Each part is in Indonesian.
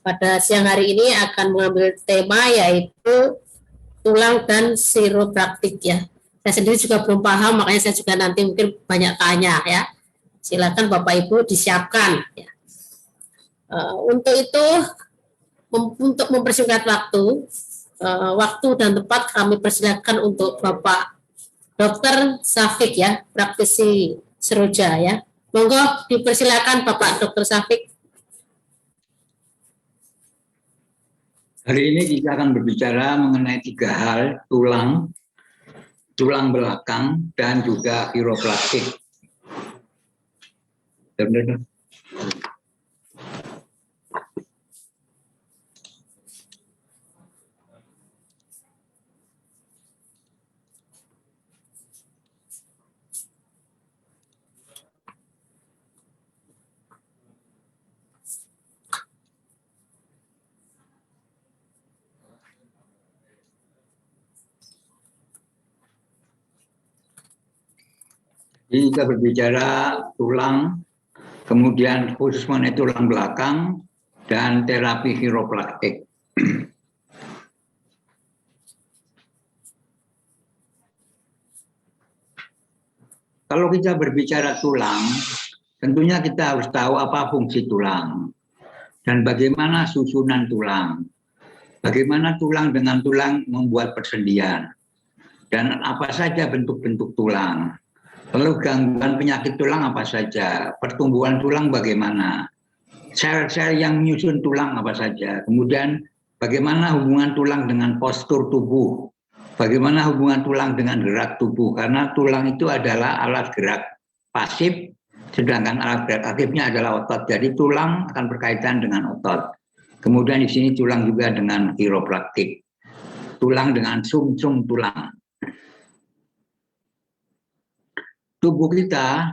Pada siang hari ini akan mengambil tema yaitu tulang dan chiropraktik ya. Saya sendiri juga belum paham, makanya saya juga nanti mungkin banyak tanya ya. Silakan Bapak Ibu disiapkan. Ya. Untuk itu, untuk mempersingkat waktu dan tempat kami persilakan untuk Bapak Dr. Safik ya, praktisi Seroja ya. Monggo dipersilakan Bapak Dr. Safik. Hari ini kita akan berbicara mengenai 3 hal, tulang belakang, dan juga chiropraktik. Jadi kita berbicara tulang, kemudian khusus mengenai tulang belakang, dan terapi chiropraktik. Kalau kita berbicara tulang, tentunya kita harus tahu apa fungsi tulang dan bagaimana susunan tulang. Bagaimana tulang dengan tulang membuat persendian dan apa saja bentuk-bentuk tulang. Lalu gangguan penyakit tulang apa saja, pertumbuhan tulang bagaimana, sel-sel yang menyusun tulang apa saja, kemudian bagaimana hubungan tulang dengan postur tubuh, bagaimana hubungan tulang dengan gerak tubuh, karena tulang itu adalah alat gerak pasif, sedangkan alat gerak aktifnya adalah otot. Jadi tulang akan berkaitan dengan otot. Kemudian di sini tulang juga dengan chiropraktik, tulang dengan sum-sum tulang. Tubuh kita,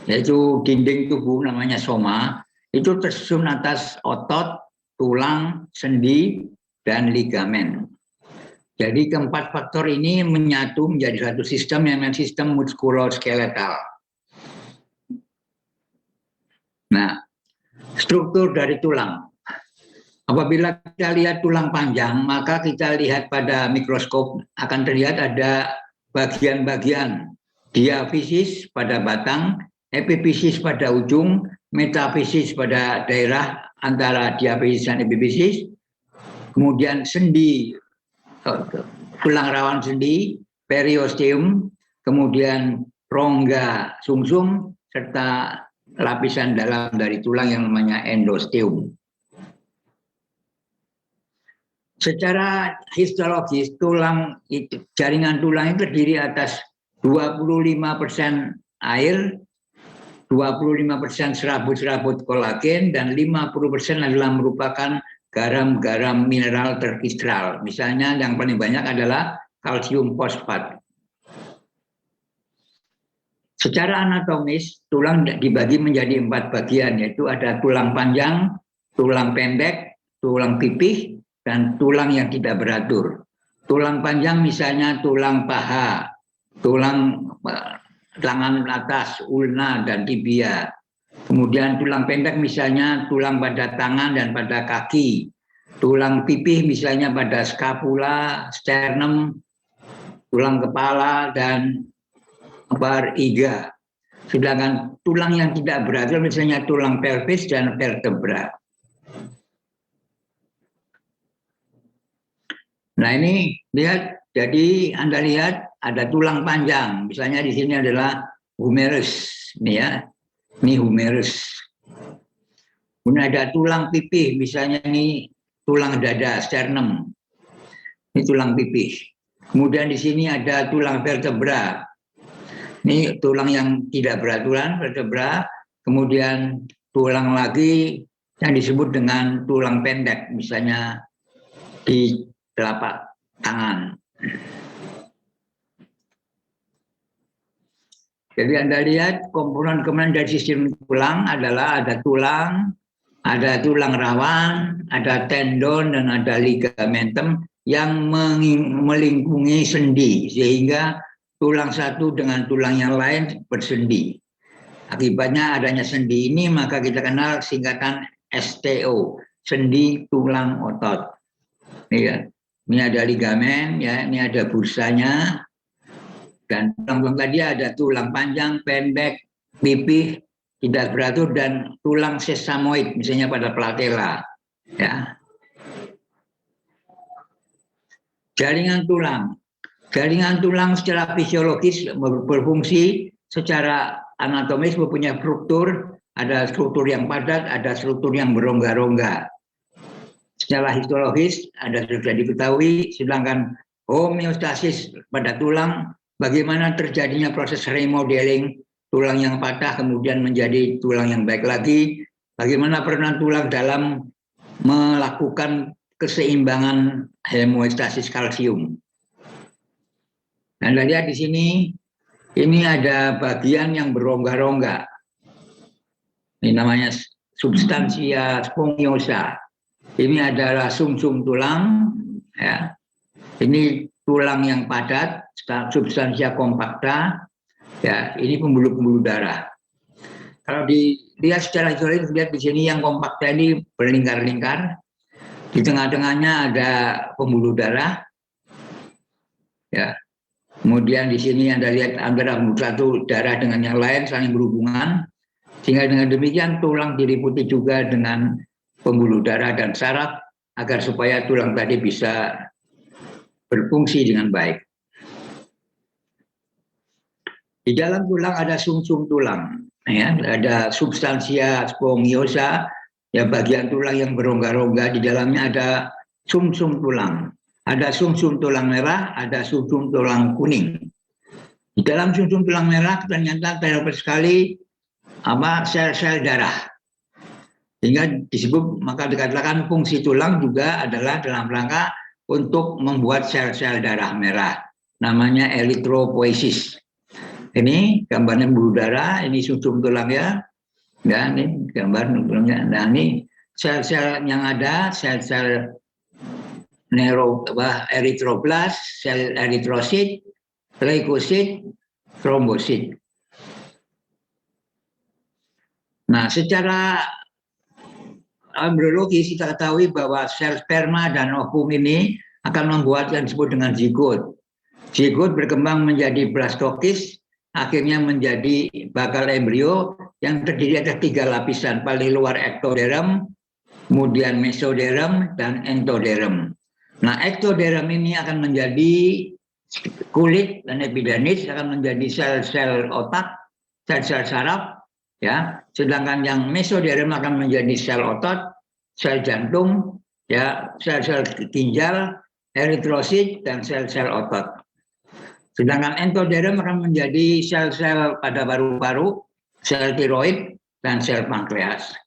yaitu dinding tubuh namanya soma, itu tersusun atas otot, tulang, sendi, dan ligamen. Jadi keempat faktor ini menyatu menjadi satu sistem yang namanya sistem muskuloskeletal. Nah, struktur dari tulang. Apabila kita lihat tulang panjang, maka kita lihat pada mikroskop akan terlihat ada bagian-bagian diafisis pada batang, epifisis pada ujung, metafisis pada daerah antara diafisis dan epifisis, kemudian sendi, tulang rawan sendi, periosteum, kemudian rongga sumsum, serta lapisan dalam dari tulang yang namanya endosteum. Secara histologis, jaringan tulang itu terdiri atas 25% air, 25% serabut-serabut kolagen, dan 50% adalah merupakan garam-garam mineral terkristal. Misalnya yang paling banyak adalah kalsium fosfat. Secara anatomis, tulang dibagi menjadi 4 bagian, yaitu ada tulang panjang, tulang pendek, tulang pipih, dan tulang yang tidak beratur. Tulang panjang misalnya tulang paha, tulang tangan atas, ulna, dan tibia. Kemudian tulang pendek misalnya tulang pada tangan dan pada kaki. Tulang pipih misalnya pada skapula, sternum, tulang kepala, dan iga. Sedangkan tulang yang tidak beratur misalnya tulang pelvis dan vertebra. Nah ini lihat, jadi Anda lihat ada tulang panjang, misalnya di sini adalah humerus, ini ya, ini humerus. Kemudian ada tulang pipih, misalnya ini tulang dada, sternum, ini tulang pipih. Kemudian di sini ada tulang vertebra, ini tulang yang tidak beraturan, vertebra. Kemudian tulang lagi yang disebut dengan tulang pendek, misalnya di telapak tangan. Jadi Anda lihat komponen-komponen dari sistem tulang adalah ada tulang rawan, ada tendon, dan ada ligamentum yang melingkungi sendi, sehingga tulang satu dengan tulang yang lain bersendi. Akibatnya adanya sendi ini maka kita kenal singkatan STO, sendi, tulang, otot. Ya. Ini ada ligamen, ya, ini ada bursanya, dan tulang-tulang tadi ada tulang panjang, pendek, pipih, tidak beratur, dan tulang sesamoid, misalnya pada platela. Ya. Jaringan tulang. Jaringan tulang secara fisiologis berfungsi, secara anatomis mempunyai struktur, ada struktur yang padat, ada struktur yang berongga-rongga. Secara histologis ada sudah diketahui, sedangkan homeostasis pada tulang, bagaimana terjadinya proses remodeling tulang yang patah kemudian menjadi tulang yang baik lagi, bagaimana peranan tulang dalam melakukan keseimbangan homeostasis kalsium. Anda lihat di sini, ini ada bagian yang berongga-rongga. Ini namanya substansia spongiosa. Ini adalah sumsum tulang, ya. Ini tulang yang padat, substansia compacta, ya. Ini pembuluh-pembuluh darah. Kalau dilihat secara isolir, lihat di sini yang compacta ini berlingkar-lingkar. Di tengah-tengahnya ada pembuluh darah, ya. Kemudian di sini Anda lihat antara satu darah dengan yang lain saling berhubungan, sehingga dengan demikian tulang diliputi juga dengan pembuluh darah dan saraf agar supaya tulang tadi bisa berfungsi dengan baik. Di dalam tulang ada sumsum tulang, ya, ada substansia spongiosa, ya, bagian tulang yang berongga-rongga. Di dalamnya ada sumsum tulang, ada sumsum tulang merah, ada sumsum tulang kuning. Di dalam sumsum tulang merah ternyata terdapat sekali sel-sel darah. Sehingga disebut, maka dikatakan fungsi tulang juga adalah dalam rangka untuk membuat sel-sel darah merah. Namanya eritropoiesis. Ini gambarnya pembuluh darah, ini sumsum tulang, ya. Ya, ini gambar tulangnya. Nah, ini sel-sel yang ada, sel-sel eritroblas, sel eritrosit, leukosit, trombosit. Nah, secara embriologis kita ketahui bahwa sel sperma dan ovum ini akan membuat yang disebut dengan zigot. Zigot berkembang menjadi blastokis, akhirnya menjadi bakal embrio yang terdiri atas 3 lapisan, paling luar ektoderm, kemudian mesoderm, dan entoderm. Nah, ektoderm ini akan menjadi kulit dan epidermis, akan menjadi sel-sel otak, sel-sel saraf, ya. Sedangkan yang mesoderm akan menjadi sel otot, sel jantung, ya, sel-sel ginjal, eritrosit, dan sel-sel otot. Sedangkan entoderm akan menjadi sel-sel pada paru-paru, sel tiroid, dan sel pankreas.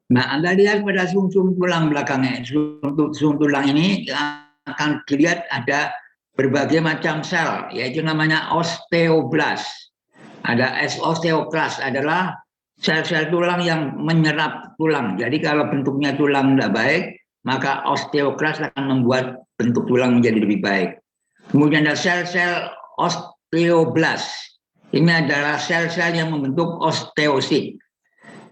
Nah, Anda lihat pada sumsum tulang belakangnya, sumsum tulang ini akan dilihat ada berbagai macam sel, yaitu namanya osteoblas. Ada osteoklas, adalah sel-sel tulang yang menyerap tulang. Jadi kalau bentuknya tulang tidak baik, maka osteoklas akan membuat bentuk tulang menjadi lebih baik. Kemudian ada sel-sel osteoblas. Ini adalah sel-sel yang membentuk osteosit.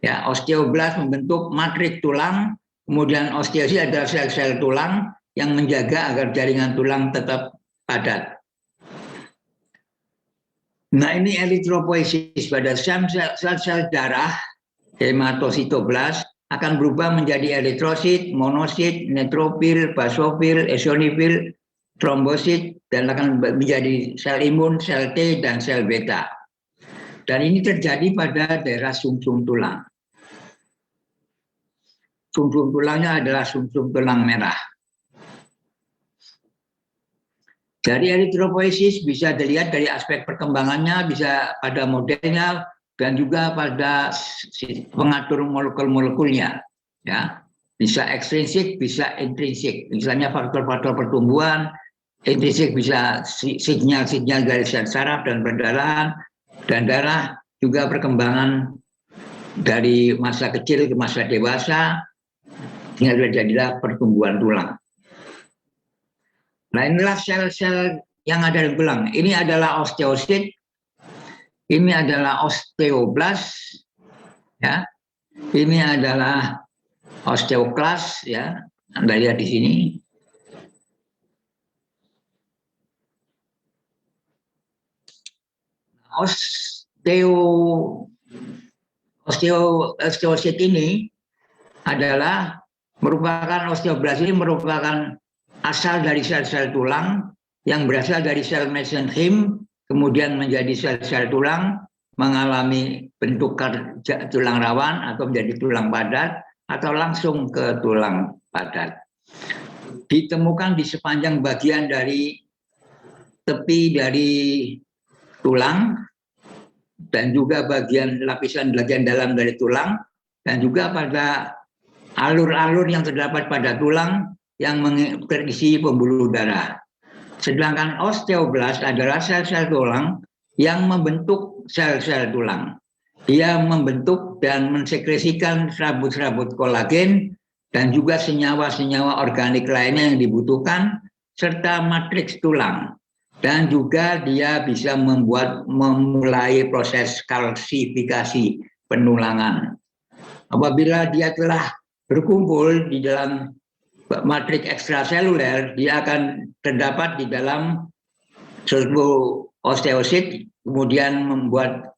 Ya, osteoblas membentuk matrik tulang, kemudian osteosit adalah sel-sel tulang yang menjaga agar jaringan tulang tetap padat. Nah, ini eritropoiesis pada sel-sel darah, hematositoblas, akan berubah menjadi eritrosit, monosit, neutropil, basofil, eosinofil, trombosit, dan akan menjadi sel imun, sel T, dan sel beta. Dan ini terjadi pada daerah sumsum tulang. Sumsum tulangnya adalah sumsum tulang merah. Dari eritropoiesis bisa dilihat dari aspek perkembangannya, bisa pada modelnya, dan juga pada pengatur molekul-molekulnya. Ya. Bisa ekstrinsik, bisa intrinsik. Misalnya faktor-faktor pertumbuhan, intrinsik bisa sinyal-sinyal dari sel saraf dan perdarahan, dan darah juga perkembangan dari masa kecil ke masa dewasa, sehingga terjadilah pertumbuhan tulang. Nah, inilah sel-sel yang ada di tulang. Ini adalah osteosit, ini adalah osteoblas, Ya, ini adalah osteoklas, ya, Anda lihat di sini. Osteosit ini adalah osteoblas ini merupakan asal dari sel-sel tulang yang berasal dari sel mesenchyme, kemudian menjadi sel-sel tulang, mengalami bentuk tulang rawan atau menjadi tulang padat, atau langsung ke tulang padat. Ditemukan di sepanjang bagian dari tepi dari tulang, dan juga lapisan bagian dalam dari tulang, dan juga pada alur-alur yang terdapat pada tulang yang terisi pembuluh darah. Sedangkan osteoblast adalah sel-sel tulang yang membentuk sel-sel tulang. Dia membentuk dan mensekresikan serabut-serabut kolagen dan juga senyawa-senyawa organik lainnya yang dibutuhkan, serta matriks tulang. Dan juga dia bisa memulai proses kalsifikasi penulangan. Apabila dia telah berkumpul di dalam matriks ekstraseluler, dia akan terdapat di dalam suatu osteosit, kemudian membuat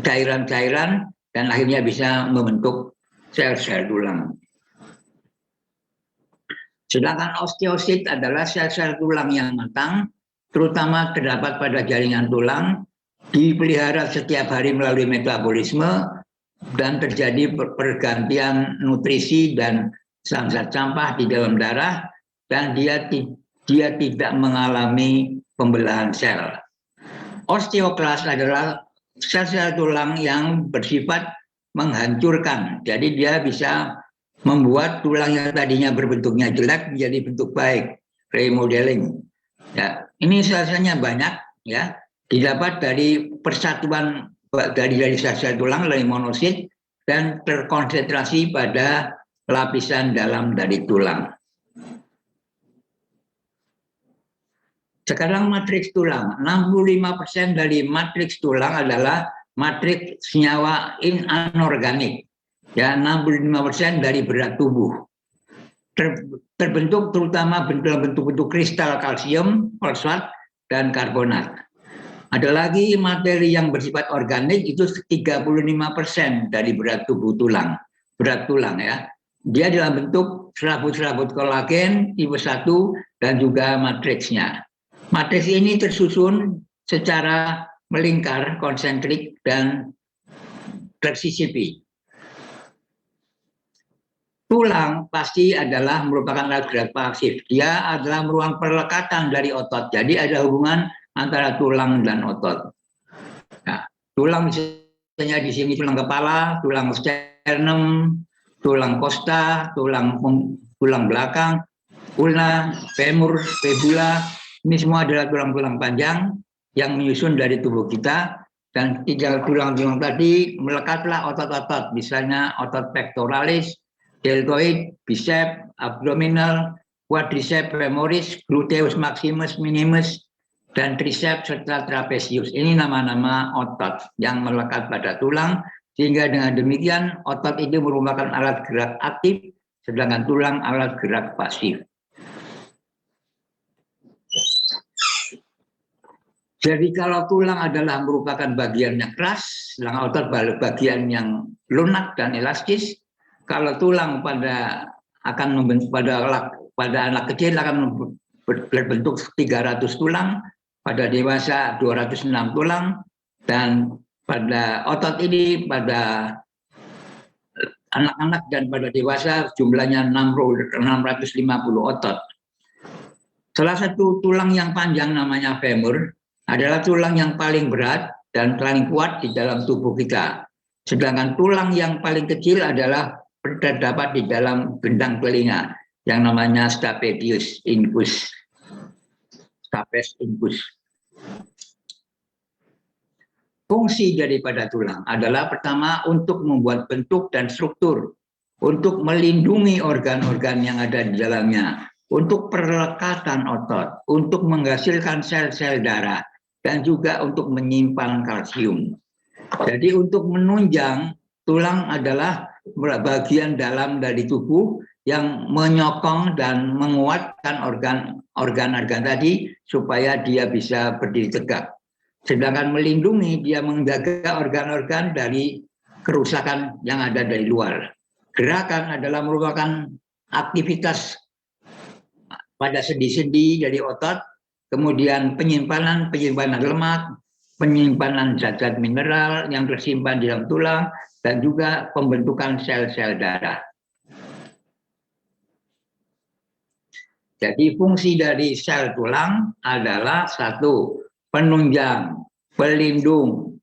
cairan-cairan dan akhirnya bisa membentuk sel-sel tulang. Sedangkan osteosit adalah sel-sel tulang yang matang, terutama terdapat pada jaringan tulang, dipelihara setiap hari melalui metabolisme, dan terjadi pergantian nutrisi dan zat sampah di dalam darah, dan dia tidak mengalami pembelahan sel. Osteoklas adalah sel-sel tulang yang bersifat menghancurkan, jadi dia bisa membuat tulang yang tadinya berbentuknya jelek menjadi bentuk baik, remodeling. Ya, ini sel-selnya banyak, ya, didapat dari persatuan dari sel-sel tulang, dari monosit, dan terkonsentrasi pada lapisan dalam dari tulang. Sekarang matriks tulang, 65% dari matriks tulang adalah matriks senyawa anorganik. Ya, 65% dari berat tubuh. Terbentuk terutama bentuk-bentuk kristal kalsium, fosfat, dan karbonat. Ada lagi materi yang bersifat organik, itu 35% dari berat tubuh tulang. Berat tulang, ya. Dia dalam bentuk serabut-serabut kolagen tipe 1 dan juga matriksnya. Matriks ini tersusun secara melingkar, konsentrik, dan tersisipi. Tulang pasti adalah merupakan alat gerak pasif. Dia adalah meruang perlekatan dari otot. Jadi ada hubungan antara tulang dan otot. Nah, tulang misalnya di sini tulang kepala, tulang sternum, tulang costa, tulang belakang, ulna, femur, fibula. Ini semua adalah tulang-tulang panjang yang menyusun dari tubuh kita, dan tiga tulang-tulang tadi melekatlah otot-otot, misalnya otot pectoralis, deltoid, bicep, abdominal, quadriceps femoris, gluteus maximus minimus, dan triceps serta trapezius. Ini nama-nama otot yang melekat pada tulang, sehingga dengan demikian otot itu merupakan alat gerak aktif, sedangkan tulang alat gerak pasif. Jadi kalau tulang adalah merupakan bagian yang keras, sedangkan otot bagian yang lunak dan elastis. Kalau tulang pada anak kecil akan berbentuk 300 tulang, pada dewasa 206 tulang, dan pada otot ini pada anak-anak dan pada dewasa jumlahnya 650 otot. Salah satu tulang yang panjang namanya femur adalah tulang yang paling berat dan paling kuat di dalam tubuh kita. Sedangkan tulang yang paling kecil adalah terdapat di dalam gendang telinga yang namanya stapedius incus. Stapes incus. Fungsi daripada tulang adalah pertama untuk membuat bentuk dan struktur, untuk melindungi organ-organ yang ada di dalamnya, untuk perlekatan otot, untuk menghasilkan sel-sel darah, dan juga untuk menyimpan kalsium. Jadi untuk menunjang tulang adalah bagian dalam dari tubuh yang menyokong dan menguatkan organ-organ tadi supaya dia bisa berdiri tegak. Sedangkan melindungi, dia menjaga organ-organ dari kerusakan yang ada dari luar. Gerakan adalah merupakan aktivitas pada sendi-sendi dari otot, kemudian penyimpanan lemak, penyimpanan zat-zat mineral yang tersimpan di dalam tulang, dan juga pembentukan sel-sel darah. Jadi fungsi dari sel tulang adalah satu, penunjang, pelindung,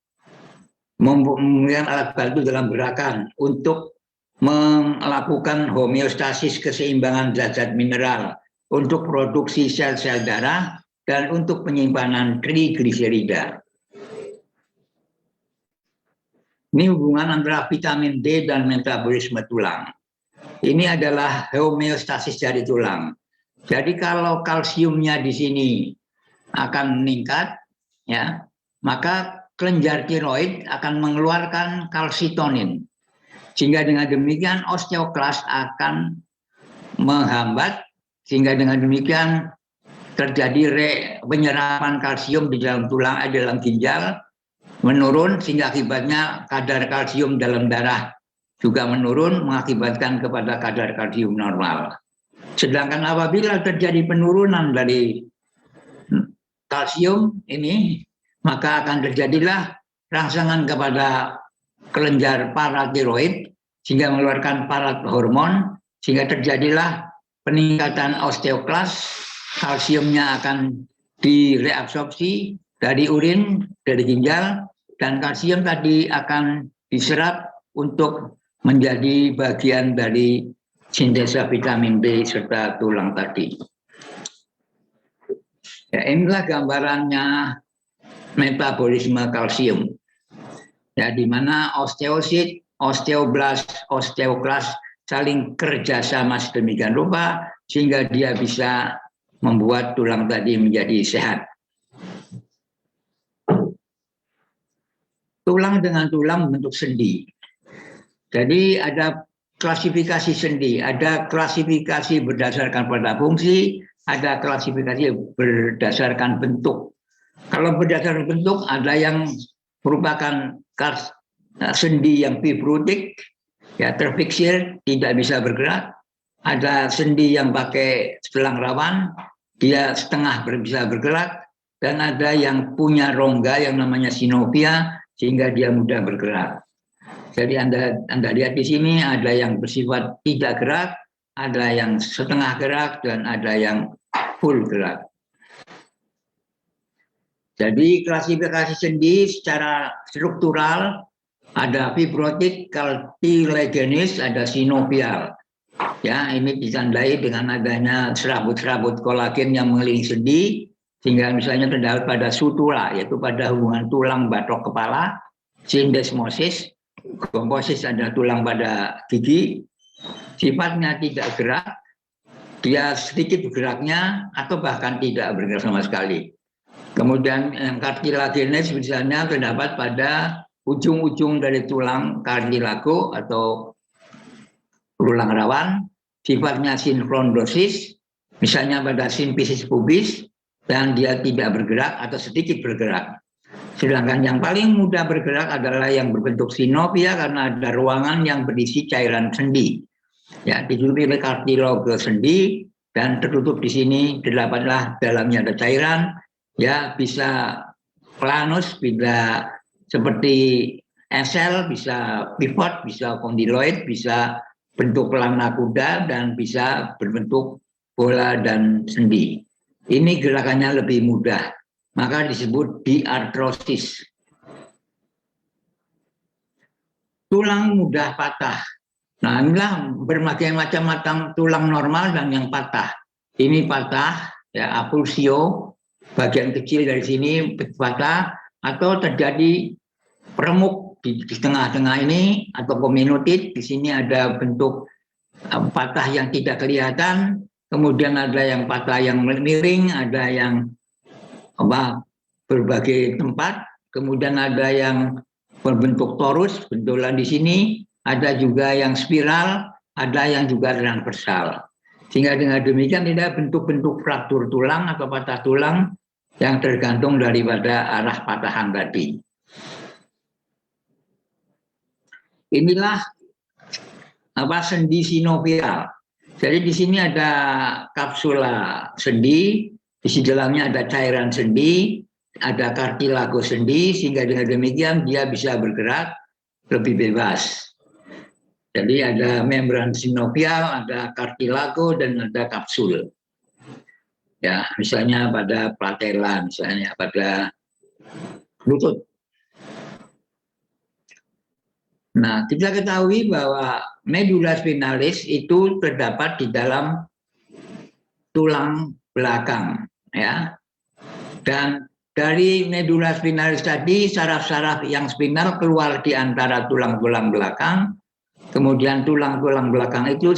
memberikan alat bantu dalam gerakan untuk melakukan homeostasis keseimbangan zat-zat mineral, untuk produksi sel-sel darah, dan untuk penyimpanan trigliserida. Ini hubungan antara vitamin D dan metabolisme tulang. Ini adalah homeostasis dari tulang. Jadi kalau kalsiumnya di sini akan meningkat, ya, maka kelenjar tiroid akan mengeluarkan kalsitonin. Sehingga dengan demikian osteoklas akan menghambat, sehingga dengan demikian terjadi penyerapan kalsium di dalam tulang, di dalam ginjal menurun, sehingga akibatnya kadar kalsium dalam darah juga menurun, mengakibatkan kepada kadar kalsium normal. Sedangkan apabila terjadi penurunan dari kalsium ini, maka akan terjadilah rangsangan kepada kelenjar paratiroid sehingga mengeluarkan hormon, sehingga terjadilah peningkatan osteoklas, kalsiumnya akan direabsorpsi dari urin, dari ginjal, dan kalsium tadi akan diserap untuk menjadi bagian dari sintesa vitamin B serta tulang tadi. Ya, inilah gambarannya metabolisme kalsium. Ya, di mana osteosit, osteoblast, osteoklas saling kerjasama sedemikian rupa sehingga dia bisa membuat tulang tadi menjadi sehat. Tulang dengan tulang membentuk sendi. Jadi ada klasifikasi sendi, ada klasifikasi berdasarkan pada fungsi, ada klasifikasi berdasarkan bentuk. Kalau berdasarkan bentuk, ada yang merupakan sendi yang fibrotik, ya, terfiksir, tidak bisa bergerak. Ada sendi yang pakai selang rawan, dia setengah bisa bergerak, dan ada yang punya rongga yang namanya sinovia, sehingga dia mudah bergerak. Jadi Anda lihat di sini ada yang bersifat tidak gerak, ada yang setengah gerak, dan ada yang full gerak. Jadi klasifikasi sendi secara struktural ada fibrotik, cartilaginous, ada sinovial. Ya, ini ditandai dengan adanya serabut-serabut kolagen yang mengelilingi sendi, sehingga misalnya terdapat pada sutula, yaitu pada hubungan tulang batok kepala, syndesmosis, komposis ada tulang pada gigi, sifatnya tidak gerak, dia sedikit bergeraknya atau bahkan tidak bergerak sama sekali. Kemudian yang cartilaginous misalnya terdapat pada ujung-ujung dari tulang cartilago atau tulang rawan, sifatnya sinkrondosis, misalnya pada simfisis pubis, dan dia tidak bergerak atau sedikit bergerak. Sedangkan yang paling mudah bergerak adalah yang berbentuk sinovia karena ada ruangan yang berisi cairan sendi. Ya, ditutupi oleh kartiloge sendi dan tertutup di sini terdapatlah dalamnya ada cairan. Ya, bisa planus, bisa seperti esel, bisa pivot, bisa kondyloid, bisa bentuk pelana kuda, dan bisa berbentuk bola dan sendi. Ini gerakannya lebih mudah, maka disebut diartrosis. Tulang mudah patah. Nah, inilah berbagai macam tulang normal dan yang patah. Ini patah, ya, avulsio, bagian kecil dari sini patah, atau terjadi remuk di tengah-tengah ini, atau kominotit. Di sini ada bentuk patah yang tidak kelihatan, kemudian ada yang patah yang miring, ada yang berbagai tempat, kemudian ada yang berbentuk torus, bentulan di sini, ada juga yang spiral, ada yang juga transversal. Sehingga dengan demikian tidak bentuk-bentuk fraktur tulang atau patah tulang yang tergantung daripada arah patahan tadi. Inilah sendi sinovial. Jadi di sini ada kapsula sendi, di dalamnya ada cairan sendi, ada kartilago sendi, sehingga dengan demikian dia bisa bergerak lebih bebas. Jadi ada membran sinovial, ada kartilago, dan ada kapsul. Ya, misalnya pada patella, misalnya pada lutut. Nah, kita ketahui bahwa medula spinalis itu terdapat di dalam tulang belakang, ya. Dan dari medula spinalis tadi, saraf-saraf yang spinal keluar di antara tulang-tulang belakang. Kemudian tulang-tulang belakang itu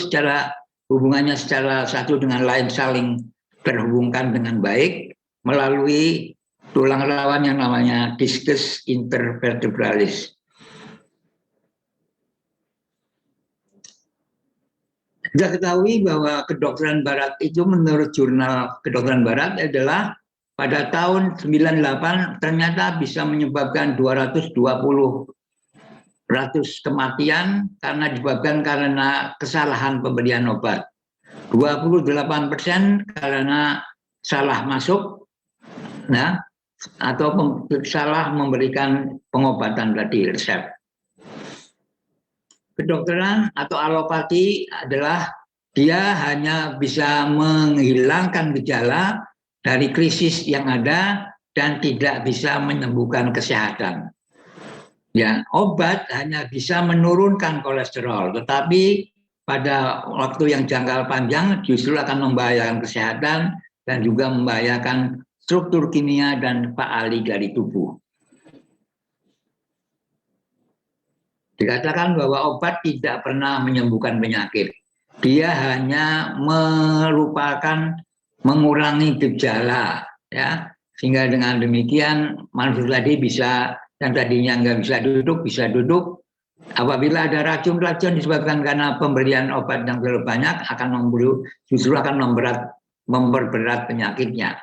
hubungannya secara satu dengan lain saling terhubungkan dengan baik melalui tulang rawan yang namanya discus intervertebralis. Kita ketahui bahwa kedokteran barat itu menurut jurnal kedokteran barat adalah pada tahun 98 ternyata bisa menyebabkan 220 kematian karena kesalahan pemberian obat. 28% karena salah masuk, nah, atau salah memberikan pengobatan tadi, resep. Kedokteran atau alopati adalah dia hanya bisa menghilangkan gejala dari krisis yang ada dan tidak bisa menyembuhkan kesehatan. Ya, obat hanya bisa menurunkan kolesterol, tetapi pada waktu yang jangka panjang justru akan membahayakan kesehatan dan juga membahayakan struktur kimia dan faali dari tubuh. Dikatakan bahwa obat tidak pernah menyembuhkan penyakit. Dia hanya merupakan mengurangi gejala, ya. Sehingga dengan demikian manusia tadi bisa, yang tadinya nggak bisa duduk, bisa duduk. Apabila ada racun-racun disebabkan karena pemberian obat yang terlalu banyak, justru akan memperberat penyakitnya.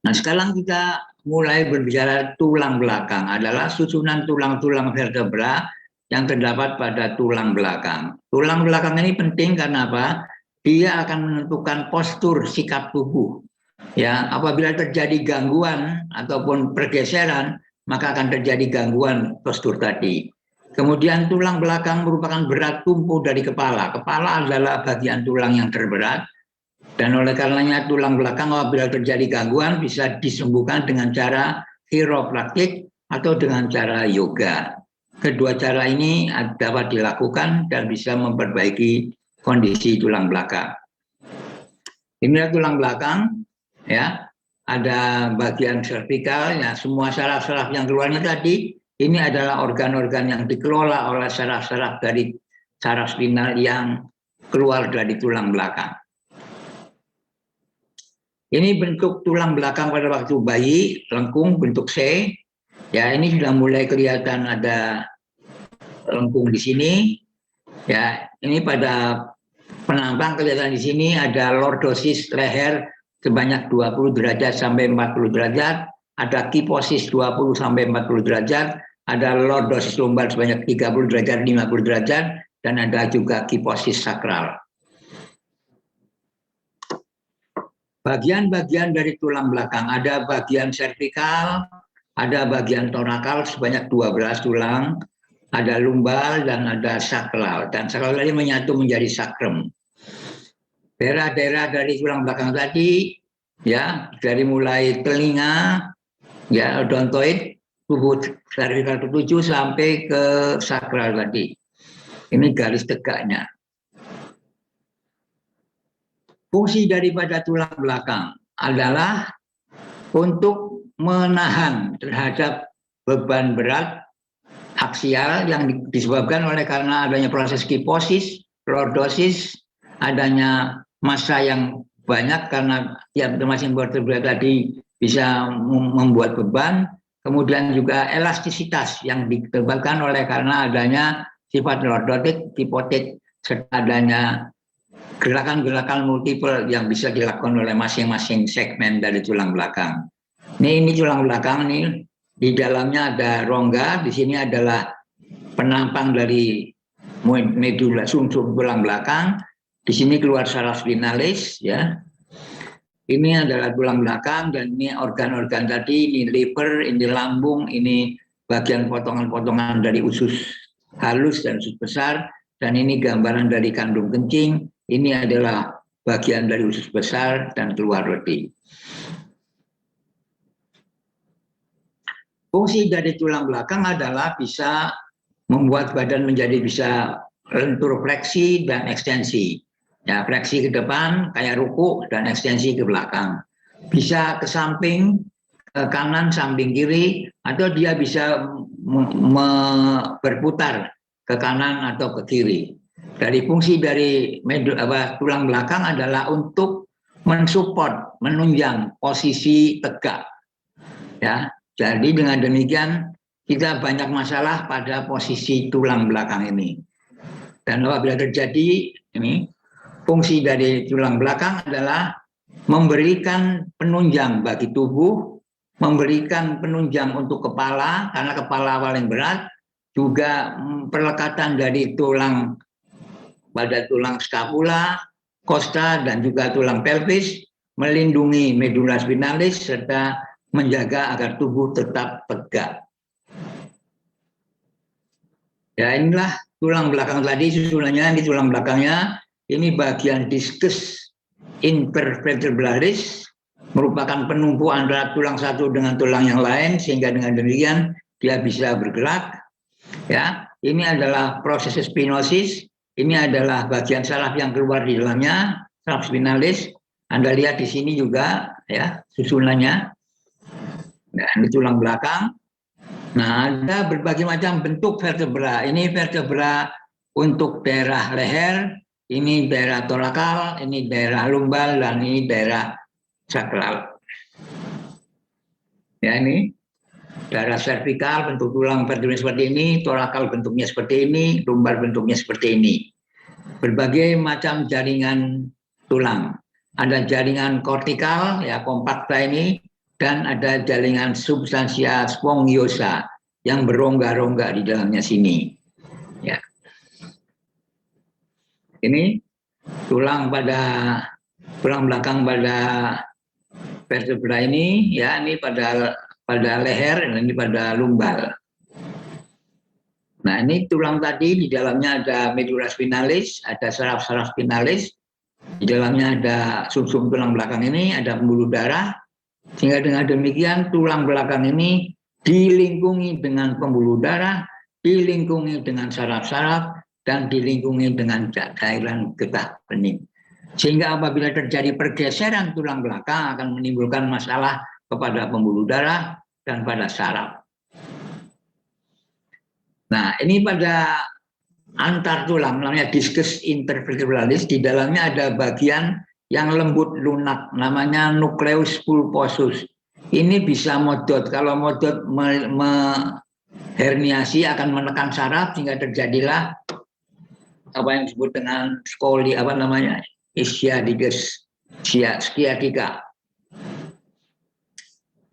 Nah, sekarang kita mulai berbicara tulang belakang, adalah susunan tulang-tulang vertebra yang terdapat pada tulang belakang. Tulang belakang ini penting karena apa? Dia akan menentukan postur sikap tubuh. Ya, apabila terjadi gangguan ataupun pergeseran, maka akan terjadi gangguan postur tadi. Kemudian tulang belakang merupakan berat tumpu dari kepala. Kepala adalah bagian tulang yang terberat. Dan oleh karenanya tulang belakang apabila terjadi gangguan bisa disembuhkan dengan cara chiropraktik atau dengan cara yoga. Kedua cara ini dapat dilakukan dan bisa memperbaiki kondisi tulang belakang. Inilah tulang belakang, ya. Ada bagian servikal, ya, semua saraf-saraf yang keluarnya tadi, ini adalah organ-organ yang dikelola oleh saraf-saraf dari saraf spinal yang keluar dari tulang belakang. Ini bentuk tulang belakang pada waktu bayi, lengkung bentuk C. Ya, ini sudah mulai kelihatan ada lengkung di sini. Ya, ini pada penampang kelihatan di sini ada lordosis leher sebanyak 20 derajat sampai 40 derajat, ada kiposis 20 sampai 40 derajat, ada lordosis lumbar sebanyak 30 derajat 50 derajat, dan ada juga kiposis sakral. Bagian-bagian dari tulang belakang, ada bagian servikal, ada bagian torakal sebanyak 12 tulang, ada lumbal dan ada sakral. Dan sakral tadi menyatu menjadi sakrum. Daerah-daerah dari tulang belakang tadi, ya, dari mulai telinga, ya, odontoid, tubuh servikal ke-7 sampai ke sakral tadi. Ini garis tegaknya. Fungsi daripada tulang belakang adalah untuk menahan terhadap beban berat aksial yang disebabkan oleh karena adanya proses kiposis, lordosis, adanya massa yang banyak karena tiap masing vertebra tadi bisa membuat beban, kemudian juga elastisitas yang ditebalkan oleh karena adanya sifat lordotik, hipotik, serta adanya gerakan-gerakan multiple yang bisa dilakukan oleh masing-masing segmen dari tulang belakang. Ini tulang belakang nih, di dalamnya ada rongga, di sini adalah penampang dari medula sumsum tulang belakang, di sini keluar saraf spinalis, ya. Ini adalah tulang belakang dan ini organ-organ tadi, ini liver, ini lambung, ini bagian potongan-potongan dari usus halus dan usus besar, dan ini gambaran dari kandung kencing, ini adalah bagian dari usus besar dan keluar roti. Fungsi dari tulang belakang adalah bisa membuat badan menjadi bisa lentur fleksi dan ekstensi. Ya, fleksi ke depan kayak ruku dan ekstensi ke belakang. Bisa ke samping, ke kanan, samping kiri, atau dia bisa berputar ke kanan atau ke kiri. Dari fungsi dari tulang belakang adalah untuk mensupport, menunjang posisi tegak. Ya, jadi dengan demikian kita banyak masalah pada posisi tulang belakang ini. Dan apabila terjadi ini, fungsi dari tulang belakang adalah memberikan penunjang bagi tubuh, memberikan penunjang untuk kepala, karena kepala paling berat, juga perlekatan dari tulang pada tulang skapula, costa, dan juga tulang pelvis, melindungi medula spinalis, serta menjaga agar tubuh tetap tegak. Ya, inilah tulang belakang tadi susunannya, di tulang belakangnya, ini bagian diskus intervertebralis, merupakan penumpu antara tulang satu dengan tulang yang lain, sehingga dengan demikian dia bisa bergerak. Ya, ini adalah proses spinosis, ini adalah bagian saraf yang keluar di dalamnya, saraf spinalis. Anda lihat di sini juga, ya, susunannya. Nah, ini tulang belakang. Nah, ada berbagai macam bentuk vertebra. Ini vertebra untuk daerah leher, ini daerah torakal, ini daerah lumbal, dan ini daerah sakral. Ya, ini daerah servikal, bentuk tulang vertebra seperti ini, torakal bentuknya seperti ini, lumbal bentuknya seperti ini. Berbagai macam jaringan tulang. Ada jaringan kortikal, ya, kompakta ini, dan ada jaringan substansia spongiosa yang berongga-rongga di dalamnya sini. Ya. Ini tulang belakang pada vertebra ini, ya, ini pada leher, dan ini pada lumbal. Nah, ini tulang tadi, di dalamnya ada medula spinalis, ada saraf-saraf spinalis, di dalamnya ada sumsum tulang belakang ini, ada pembuluh darah, sehingga dengan demikian tulang belakang ini dilingkungi dengan pembuluh darah, dilingkungi dengan saraf-saraf, dan dilingkungi dengan cairan getah bening. Sehingga apabila terjadi pergeseran tulang belakang akan menimbulkan masalah kepada pembuluh darah dan pada saraf. Nah, ini pada antar tulang, namanya diskus intervertebralis, di dalamnya ada bagian yang lembut lunak, namanya nukleus pulposus. Ini bisa modot, kalau modot herniasi akan menekan saraf sehingga terjadilah apa yang disebut dengan skoli, apa namanya, ischiaditis, sciatica.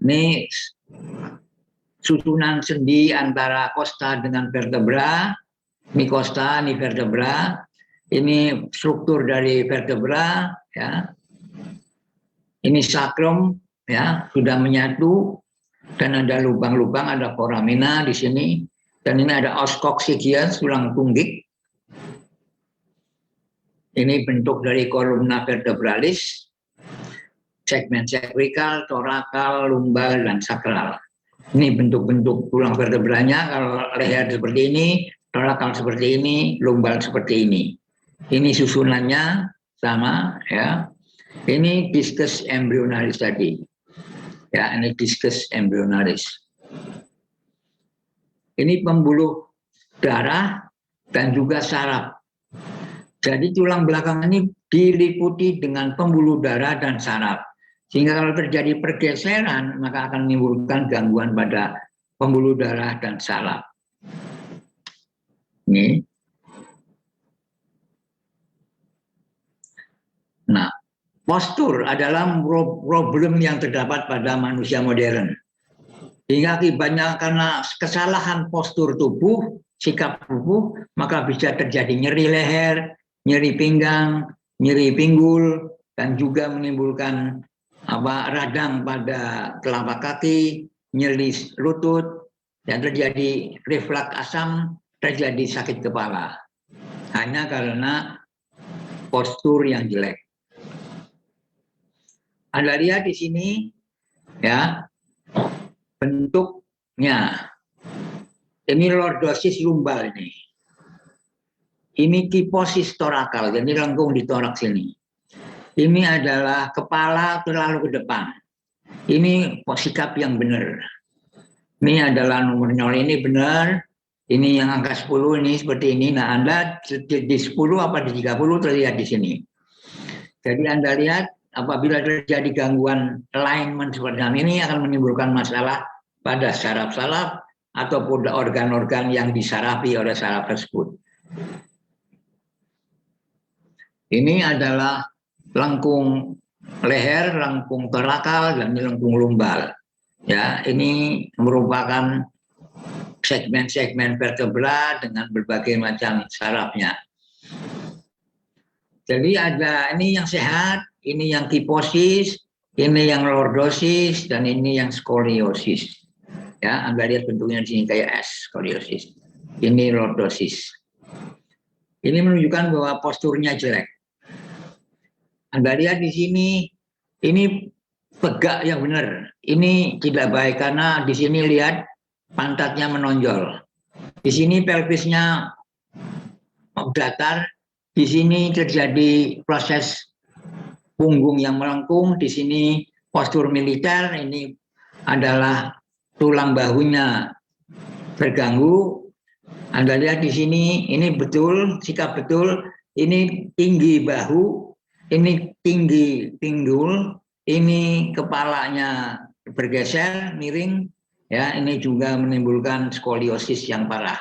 Ini susunan sendi antara costa dengan vertebra, ini costa, ini vertebra, ini struktur dari vertebra, ya. Ini sakrum, ya, sudah menyatu, dan ada lubang-lubang, ada foramina di sini, dan ini ada os coccygeus, tulang tunggik. Ini bentuk dari kolumna vertebralis, segmen cervical, torakal, lumbal, dan sakral. Ini bentuk-bentuk tulang vertebranya, kalau leher seperti ini, torakal seperti ini, lumbal seperti ini. Ini susunannya sama, ya. Ini diskus embryonalis tadi. Ya, ini diskus embryonalis. Ini pembuluh darah dan juga saraf. Jadi tulang belakang ini diliputi dengan pembuluh darah dan saraf. Sehingga kalau terjadi pergeseran, maka akan menimbulkan gangguan pada pembuluh darah dan saraf. Ini. Nah, postur adalah problem yang terdapat pada manusia modern. Hingga akibatnya karena kesalahan postur tubuh, sikap tubuh, maka bisa terjadi nyeri leher, nyeri pinggang, nyeri pinggul, dan juga menimbulkan radang pada telapak kaki, nyeri lutut, dan terjadi refleks asam, terjadi sakit kepala. Hanya karena postur yang jelek. Anda lihat di sini, ya, bentuknya. Ini lordosis lumbal ini. Ini kiposis torakal, jadi lengkung di toraks ini. Ini adalah kepala terlalu ke depan. Ini sikap yang benar. Ini adalah nomor 0 ini benar. Ini yang angka 10 ini seperti ini. Nah, Anda di 10 apa di 30 terlihat di sini. Jadi Anda lihat apabila terjadi gangguan alignment seperti ini akan menimbulkan masalah pada saraf-saraf ataupun organ-organ yang disarafi oleh saraf tersebut. Ini adalah lengkung leher, lengkung torakal, dan lengkung lumbal. Ya, ini merupakan segmen-segmen vertebra dengan berbagai macam sarafnya. Jadi ada ini yang sehat, ini yang kiposis, ini yang lordosis, dan ini yang skoliosis. Ya, Anda lihat bentuknya di sini kayak S, skoliosis. Ini lordosis. Ini menunjukkan bahwa posturnya jelek. Anda lihat di sini, ini tegak yang benar. Ini tidak baik karena di sini lihat pantatnya menonjol. Di sini pelvisnya datar. Di sini terjadi proses punggung yang melengkung. Di sini postur militer. Ini adalah tulang bahunya terganggu. Anda lihat di sini, ini betul, sikap betul. Ini tinggi bahu, ini tinggi pinggul, ini kepalanya bergeser, miring. Ya, ini juga menimbulkan skoliosis yang parah.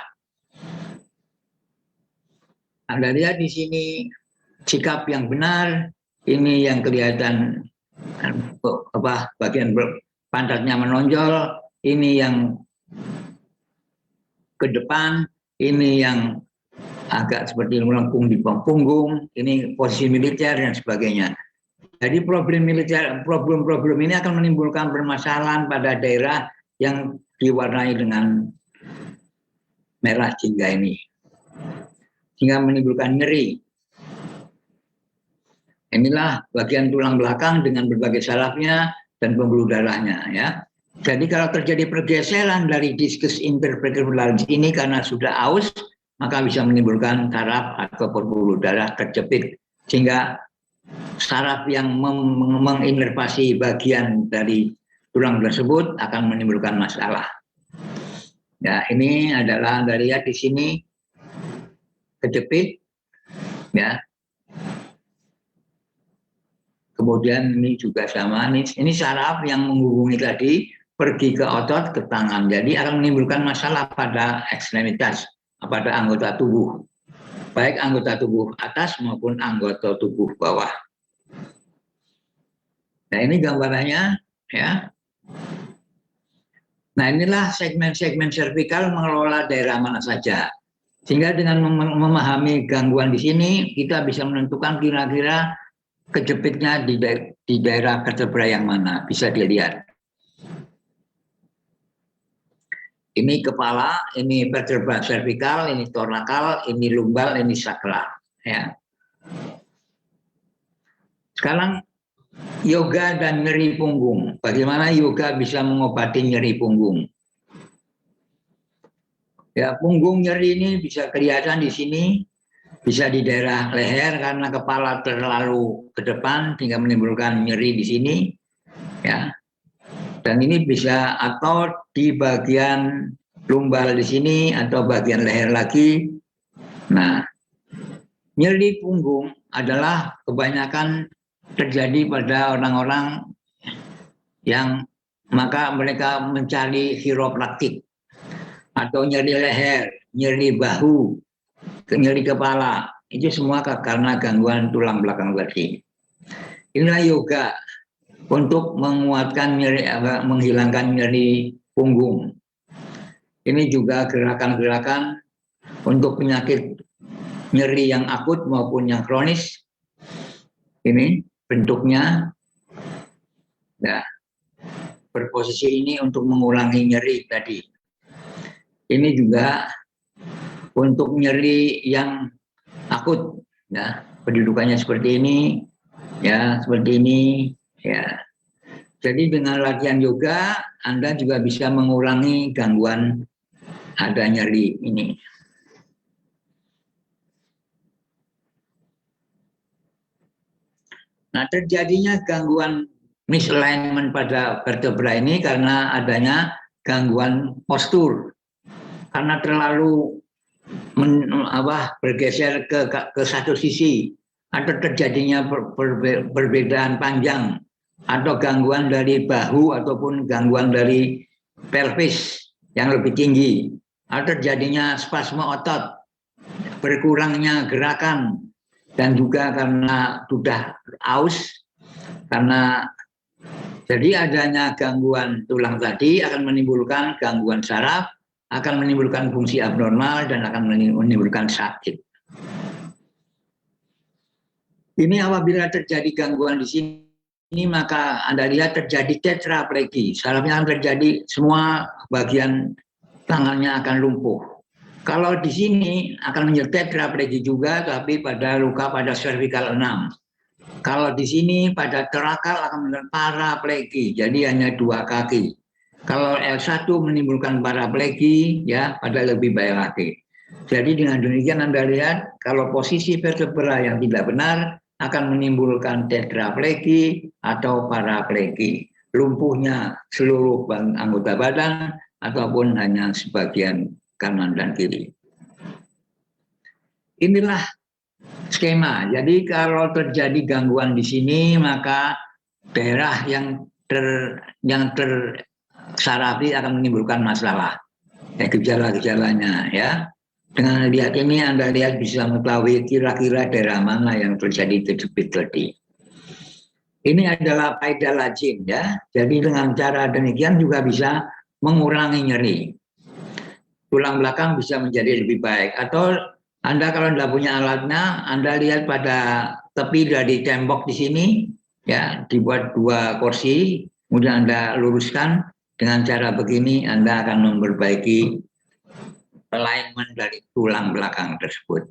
Anda lihat di sini sikap yang benar, ini yang kelihatan bagian pantatnya menonjol, ini yang ke depan, ini yang agak seperti melengkung di punggung, ini posisi militer dan sebagainya. Jadi problem ini akan menimbulkan permasalahan pada daerah yang diwarnai dengan merah jingga ini, sehingga menimbulkan nyeri. Inilah bagian tulang belakang dengan berbagai sarafnya dan pembuluh darahnya, ya. Jadi kalau terjadi pergeseran dari diskus intervertebralis ini karena sudah aus, maka bisa menimbulkan saraf atau pembuluh darah terjepit, sehingga saraf yang menginervasi bagian dari tulang tersebut akan menimbulkan masalah. Ya, ini adalah Anda lihat di sini kejepit, ya. Kemudian ini juga sama, ini saraf yang menghubungi tadi pergi ke otot, ke tangan. Jadi akan menimbulkan masalah pada ekstremitas, pada anggota tubuh. Baik anggota tubuh atas maupun anggota tubuh bawah. Nah, ini gambarannya, ya. Nah, inilah segmen-segmen servikal mengelola daerah mana saja. Sehingga dengan memahami gangguan di sini, kita bisa menentukan kira-kira kejepitnya di daerah vertebra yang mana, bisa dilihat. Ini kepala, ini vertebra servikal, ini torakal, ini lumbal, ini sakral. Ya. Sekarang yoga dan nyeri punggung. Bagaimana yoga bisa mengobati nyeri punggung? Ya, punggung nyeri ini bisa kelihatan di sini. Bisa di daerah leher karena kepala terlalu ke depan sehingga menimbulkan nyeri di sini, ya. Dan ini bisa atau di bagian lumbal di sini atau bagian leher lagi. Nah, nyeri punggung adalah kebanyakan terjadi pada orang-orang yang maka mereka mencari chiropraktik atau nyeri leher, nyeri bahu, nyeri kepala. Itu semua karena gangguan tulang belakang tadi. Inilah yoga untuk menguatkan nyeri, menghilangkan nyeri punggung. Ini juga gerakan-gerakan untuk penyakit nyeri yang akut maupun yang kronis. Ini bentuknya, ya, berposisi ini untuk mengurangi nyeri tadi. Ini juga untuk nyeri yang akut, ya, pendudukannya seperti ini, ya, seperti ini, ya. Jadi dengan latihan yoga, Anda juga bisa mengurangi gangguan ada nyeri ini. Nah, terjadinya gangguan misalignment pada vertebra ini karena adanya gangguan postur, karena terlalu bergeser ke satu sisi, atau terjadinya perbedaan panjang, atau gangguan dari bahu ataupun gangguan dari pelvis yang lebih tinggi, atau terjadinya spasme otot, berkurangnya gerakan, dan juga karena sudah aus, karena jadi adanya gangguan tulang tadi akan menimbulkan gangguan saraf, akan menimbulkan fungsi abnormal, dan akan menimbulkan sakit. Ini apabila terjadi gangguan di sini, maka Anda lihat terjadi tetraplegi. Sarafnya akan terjadi, semua bagian tangannya akan lumpuh. Kalau di sini akan menjadi tetraplegi juga, tapi pada luka pada cervical 6. Kalau di sini pada torakal akan menjadi paraplegi, jadi hanya 2 kaki. Kalau L1 menimbulkan paraplegi, ya, pada lebih baik lagi. Jadi dengan demikian Anda lihat, kalau posisi vertebra yang tidak benar akan menimbulkan tetraplegi atau paraplegi, lumpuhnya seluruh anggota badan ataupun hanya sebagian kanan dan kiri. Inilah skema. Jadi kalau terjadi gangguan di sini, maka daerah yang tersarafi akan menimbulkan masalah. Gejala-gejalanya, ya. Dengan lihat ini Anda lihat bisa mengetahui kira-kira daerah mana yang terjadi terjepit tadi. Ini adalah faedah lazim, ya. Jadi dengan cara demikian juga bisa mengurangi nyeri. Tulang belakang bisa menjadi lebih baik. Atau Anda kalau tidak punya alatnya, Anda lihat pada tepi dari tembok di sini, ya, dibuat 2 kursi, kemudian Anda luruskan. Dengan cara begini Anda akan memperbaiki alignment dari tulang belakang tersebut.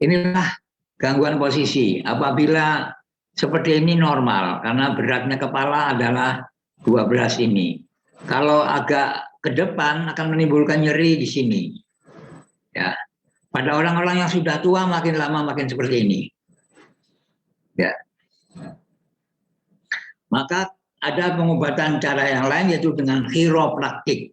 Inilah gangguan posisi. Apabila seperti ini normal, karena beratnya kepala adalah 12 ini. Kalau agak ke depan akan menimbulkan nyeri di sini. Ya. Pada orang-orang yang sudah tua makin lama makin seperti ini. Ya. Maka ada pengobatan cara yang lain, yaitu dengan chiropraktik.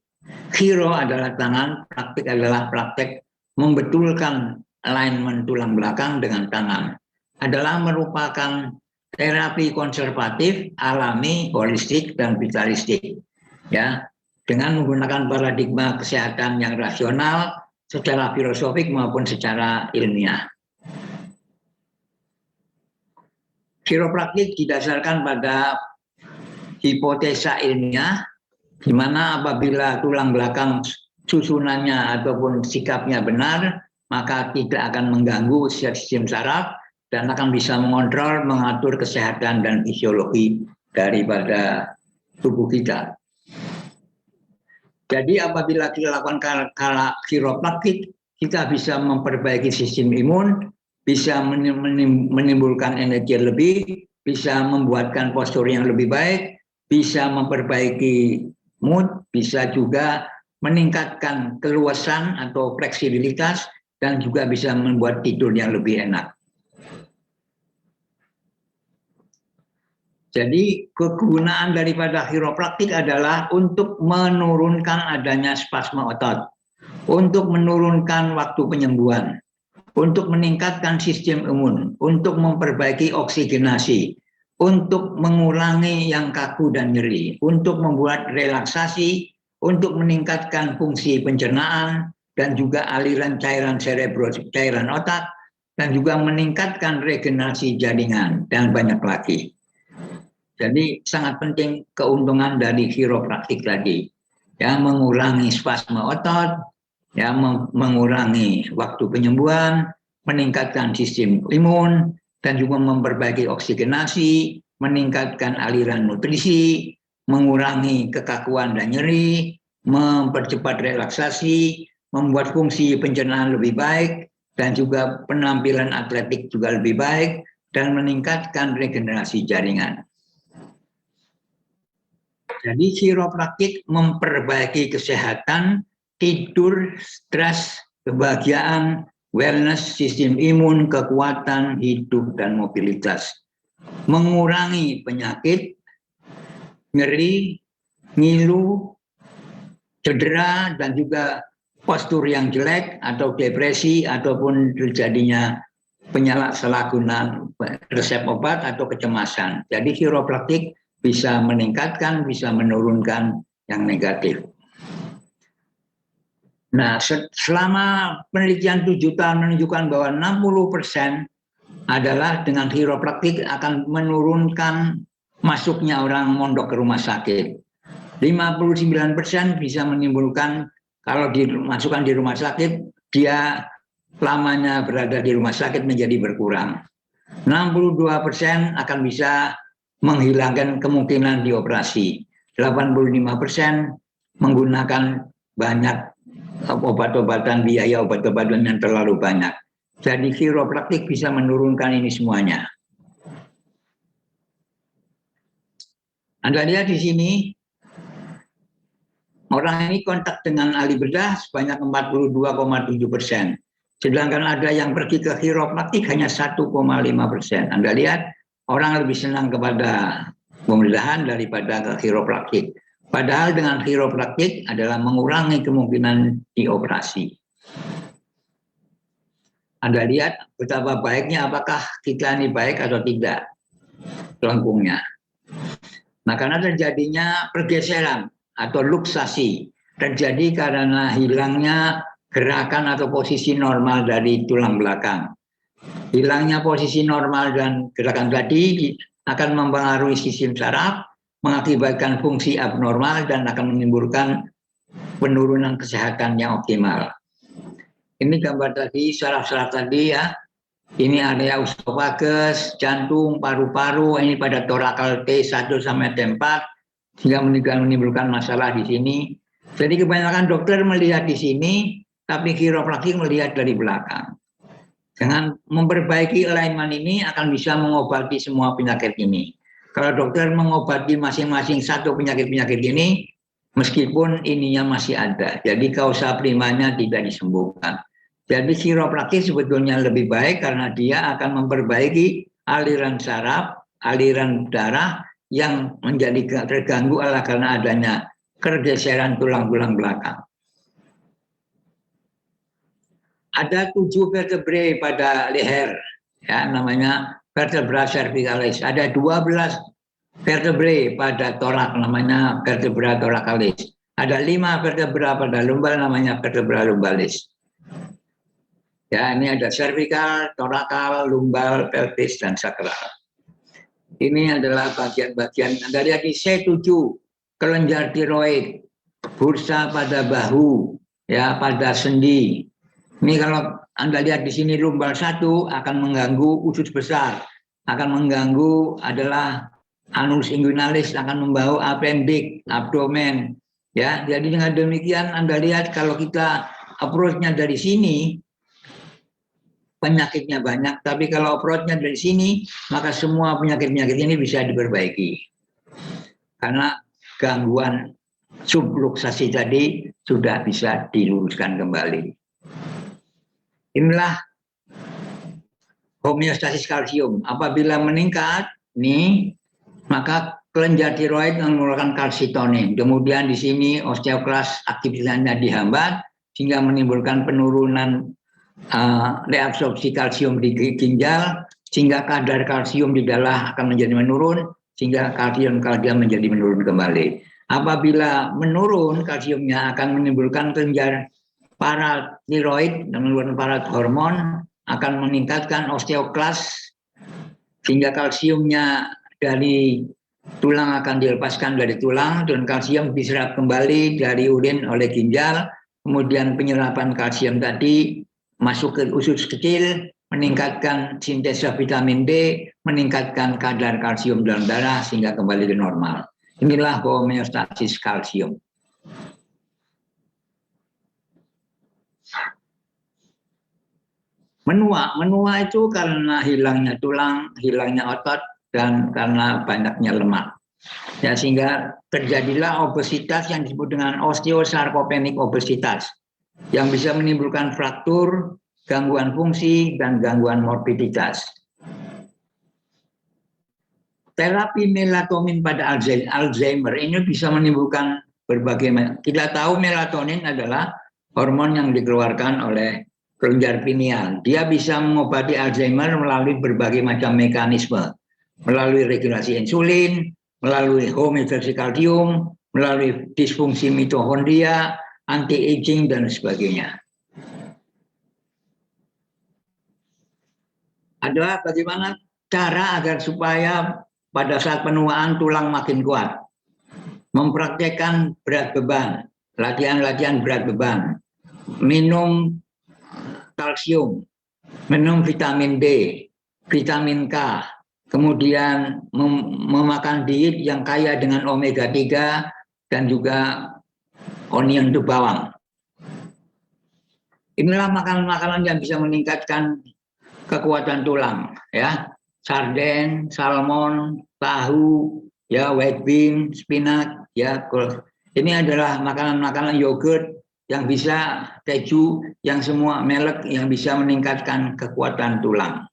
Chiro adalah tangan, praktik adalah praktek membetulkan alignment tulang belakang dengan tangan. Adalah merupakan terapi konservatif, alami, holistik, dan vitalistik. Ya, dengan menggunakan paradigma kesehatan yang rasional secara filosofik maupun secara ilmiah. Chiropraktik didasarkan pada hipotesa ilmiah, di mana apabila tulang belakang susunannya ataupun sikapnya benar, maka tidak akan mengganggu sistem saraf dan akan bisa mengontrol, mengatur kesehatan dan fisiologi daripada tubuh kita. Jadi apabila kita lakukan chiropraktik, kita bisa memperbaiki sistem imun, bisa menimbulkan energi lebih, bisa membuatkan postur yang lebih baik, bisa memperbaiki mood, bisa juga meningkatkan keluasan atau fleksibilitas, dan juga bisa membuat tidur yang lebih enak. Jadi kegunaan daripada chiropraktik adalah untuk menurunkan adanya spasme otot, untuk menurunkan waktu penyembuhan, untuk meningkatkan sistem imun, untuk memperbaiki oksigenasi, untuk mengurangi yang kaku dan nyeri, untuk membuat relaksasi, untuk meningkatkan fungsi pencernaan, dan juga aliran cairan cerebro, cairan otak, dan juga meningkatkan regenerasi jaringan, dan banyak lagi. Jadi sangat penting keuntungan dari chiropraktik tadi, ya, mengurangi spasme otot, ya, mengurangi waktu penyembuhan, meningkatkan sistem imun, dan juga memperbaiki oksigenasi, meningkatkan aliran nutrisi, mengurangi kekakuan dan nyeri, mempercepat relaksasi, membuat fungsi pencernaan lebih baik, dan juga penampilan atletik juga lebih baik, dan meningkatkan regenerasi jaringan. Jadi chiropraktik memperbaiki kesehatan, tidur, stres, kebahagiaan, wellness, sistem imun, kekuatan hidup, dan mobilitas. Mengurangi penyakit, nyeri, ngilu, cedera, dan juga postur yang jelek atau depresi ataupun terjadinya penyalahgunaan resep obat atau kecemasan. Jadi chiropraktik bisa meningkatkan, bisa menurunkan yang negatif. Nah, selama penelitian 7 tahun menunjukkan bahwa 60% adalah dengan chiropraktik akan menurunkan masuknya orang mondok ke rumah sakit. 59% bisa menimbulkan, kalau dimasukkan di rumah sakit, dia lamanya berada di rumah sakit menjadi berkurang. 62% akan bisa menghilangkan kemungkinan dioperasi. 85% menggunakan banyak obat-obatan, biaya obat-obatan yang terlalu banyak. Jadi chiropraktik bisa menurunkan ini semuanya. Anda lihat di sini, orang ini kontak dengan ahli bedah sebanyak 42,7%. Sedangkan ada yang pergi ke chiropraktik hanya 1,5%. Anda lihat, orang lebih senang kepada pembedahan daripada ke chiropraktik. Padahal dengan chiropraktik adalah mengurangi kemungkinan dioperasi. Anda lihat betapa baiknya, apakah kita ini baik atau tidak lengkungnya. Nah, karena terjadinya pergeseran atau luksasi, terjadi karena hilangnya gerakan atau posisi normal dari tulang belakang. Hilangnya posisi normal dan gerakan tadi akan mempengaruhi sistem saraf, mengakibatkan fungsi abnormal, dan akan menimbulkan penurunan kesehatan yang optimal. Ini gambar tadi, saraf-saraf tadi ya. Ini area esophagus, jantung, paru-paru, ini pada torakal T1 sampai T4, sehingga menimbulkan masalah di sini. Jadi kebanyakan dokter melihat di sini, tapi chiropraktik melihat dari belakang. Dengan memperbaiki alignment ini akan bisa mengobati semua penyakit ini. Kalau dokter mengobati masing-masing satu penyakit-penyakit ini, meskipun ininya masih ada, jadi kausa primanya tidak disembuhkan. Jadi chiropraktik sebetulnya lebih baik karena dia akan memperbaiki aliran saraf, aliran darah yang menjadi terganggu karena adanya pergeseran tulang-tulang belakang. Ada 7 vertebrae pada leher, ya, namanya vertebra cervicalis. Ada 12 vertebrae pada torak, namanya vertebra thoracalis. Ada 5 vertebra pada lumbal, namanya vertebra lumbalis. Ya, ini ada cervical, thoracal, lumbal, pelvis, dan sakral. Ini adalah bagian-bagian. Anda lihat di C7, kelenjar tiroid, bursa pada bahu, ya, pada sendi. Ini kalau Anda lihat di sini lumbal 1 akan mengganggu usus besar, akan mengganggu adalah anus inguinalis, akan membawa appendix, abdomen. Ya, jadi dengan demikian Anda lihat kalau kita approach-nya dari sini, penyakitnya banyak, tapi kalau approach-nya dari sini, maka semua penyakit-penyakit ini bisa diperbaiki. Karena gangguan subluksasi tadi sudah bisa diluruskan kembali. Inilah homeostasis kalsium. Apabila meningkat, nih, maka kelenjar tiroid mengeluarkan kalsitonin. Kemudian di sini osteoklas aktivitasnya dihambat, sehingga menimbulkan penurunan reabsorpsi kalsium di ginjal, sehingga kadar kalsium di darah akan menjadi menurun, sehingga kalsium menjadi menurun kembali. Apabila menurun kalsiumnya akan menimbulkan kelenjar paratiroid dan menurunkan parat hormon, akan meningkatkan osteoklas, sehingga kalsiumnya dari tulang akan dilepaskan dari tulang dan kalsium diserap kembali dari urin oleh ginjal. Kemudian penyerapan kalsium tadi masuk ke usus kecil, meningkatkan sintesa vitamin D, meningkatkan kadar kalsium dalam darah sehingga kembali ke normal. Inilah homeostasis kalsium. Menua itu karena hilangnya tulang, hilangnya otot, dan karena banyaknya lemak. Ya, sehingga terjadilah obesitas yang disebut dengan osteosarkopenik obesitas, yang bisa menimbulkan fraktur, gangguan fungsi, dan gangguan morbiditas. Terapi melatonin pada Alzheimer ini bisa menimbulkan berbagai. Kita tahu melatonin adalah hormon yang dikeluarkan oleh kelenjar pineal. Dia bisa mengobati Alzheimer melalui berbagai macam mekanisme, melalui regulasi insulin, melalui homeostasi kalsium, melalui disfungsi mitokondria, anti-aging, dan sebagainya. Adalah bagaimana cara agar supaya pada saat penuaan tulang makin kuat. Mempraktekkan berat beban, latihan-latihan berat beban, minum kalsium, minum vitamin D, vitamin K, kemudian memakan diet yang kaya dengan omega 3 dan juga onion itu bawang. Inilah makanan-makanan yang bisa meningkatkan kekuatan tulang, ya. Sarden, salmon, tahu, ya, white bean, spinach, ya. Ini adalah makanan-makanan yogurt yang bisa, keju, yang semua merek yang bisa meningkatkan kekuatan tulang.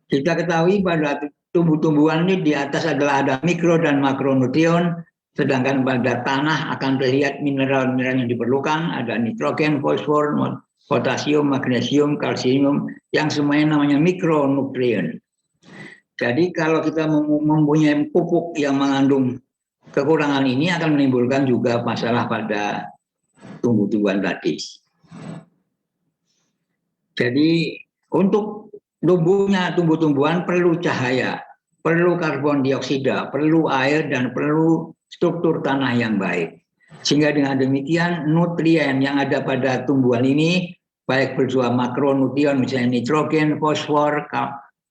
Kita ketahui pada tumbuh-tumbuhan ini di atas adalah ada mikro dan makronutrien, sedangkan pada tanah akan terlihat mineral-mineral yang diperlukan, ada nitrogen, fosfor, potasium, magnesium, kalsium, yang semuanya namanya mikronutrien. Jadi kalau kita mempunyai pupuk yang mengandung kekurangan ini akan menimbulkan juga masalah pada tumbuh-tumbuhan tadi. Jadi untuk tumbuhnya tumbuh-tumbuhan perlu cahaya, perlu karbon dioksida, perlu air, dan perlu struktur tanah yang baik. Sehingga dengan demikian nutrien yang ada pada tumbuhan ini, baik bersua makronutrien misalnya nitrogen, fosfor,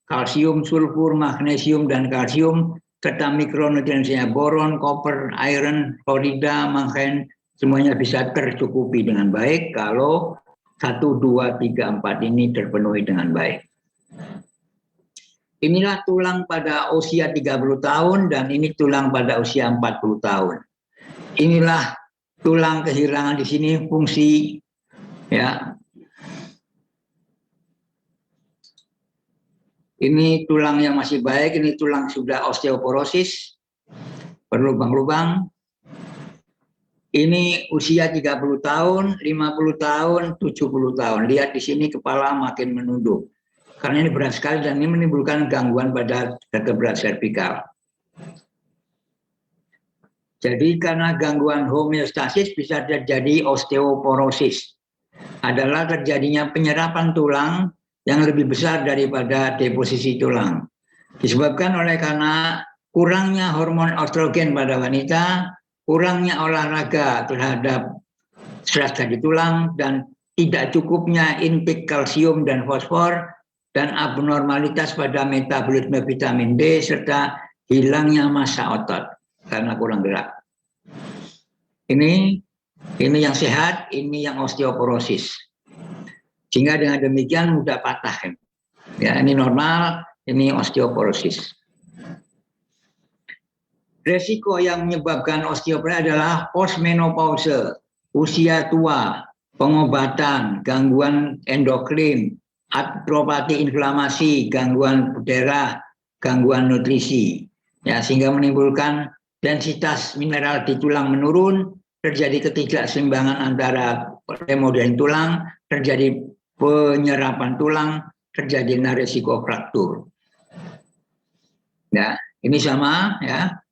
kalsium, sulfur, magnesium, dan kalsium, serta mikronutrien misalnya boron, koper, iron, klorida, mangan, semuanya bisa tercukupi dengan baik kalau 1, 2, 3, 4 ini terpenuhi dengan baik. Inilah tulang pada usia 30 tahun dan ini tulang pada usia 40 tahun. Inilah tulang kehilangan di sini fungsi, ya. Ini tulang yang masih baik, ini tulang sudah osteoporosis, berlubang-lubang. Ini usia 30 tahun, 50 tahun, 70 tahun. Lihat di sini kepala makin menunduk. Karena ini berat sekali dan ini menimbulkan gangguan pada vertebra servikal. Jadi karena gangguan homeostasis bisa terjadi osteoporosis. Adalah terjadinya penyerapan tulang yang lebih besar daripada deposisi tulang. Disebabkan oleh karena kurangnya hormon estrogen pada wanita, kurangnya olahraga terhadap stres dari tulang, dan tidak cukupnya intake kalsium dan fosfor, dan abnormalitas pada metabolisme vitamin D, serta hilangnya massa otot karena kurang gerak. Ini yang sehat, ini yang osteoporosis. Sehingga dengan demikian mudah patah. Ya, ini normal, ini osteoporosis. Resiko yang menyebabkan osteoporosis adalah postmenopause, usia tua, pengobatan, gangguan endokrin, artropati inflamasi, gangguan darah, gangguan nutrisi. Ya, sehingga menimbulkan densitas mineral di tulang menurun, terjadi ketidakseimbangan antara remodeling tulang, terjadi penyerapan tulang, terjadinya resiko fraktur. Ya, ini sama ya.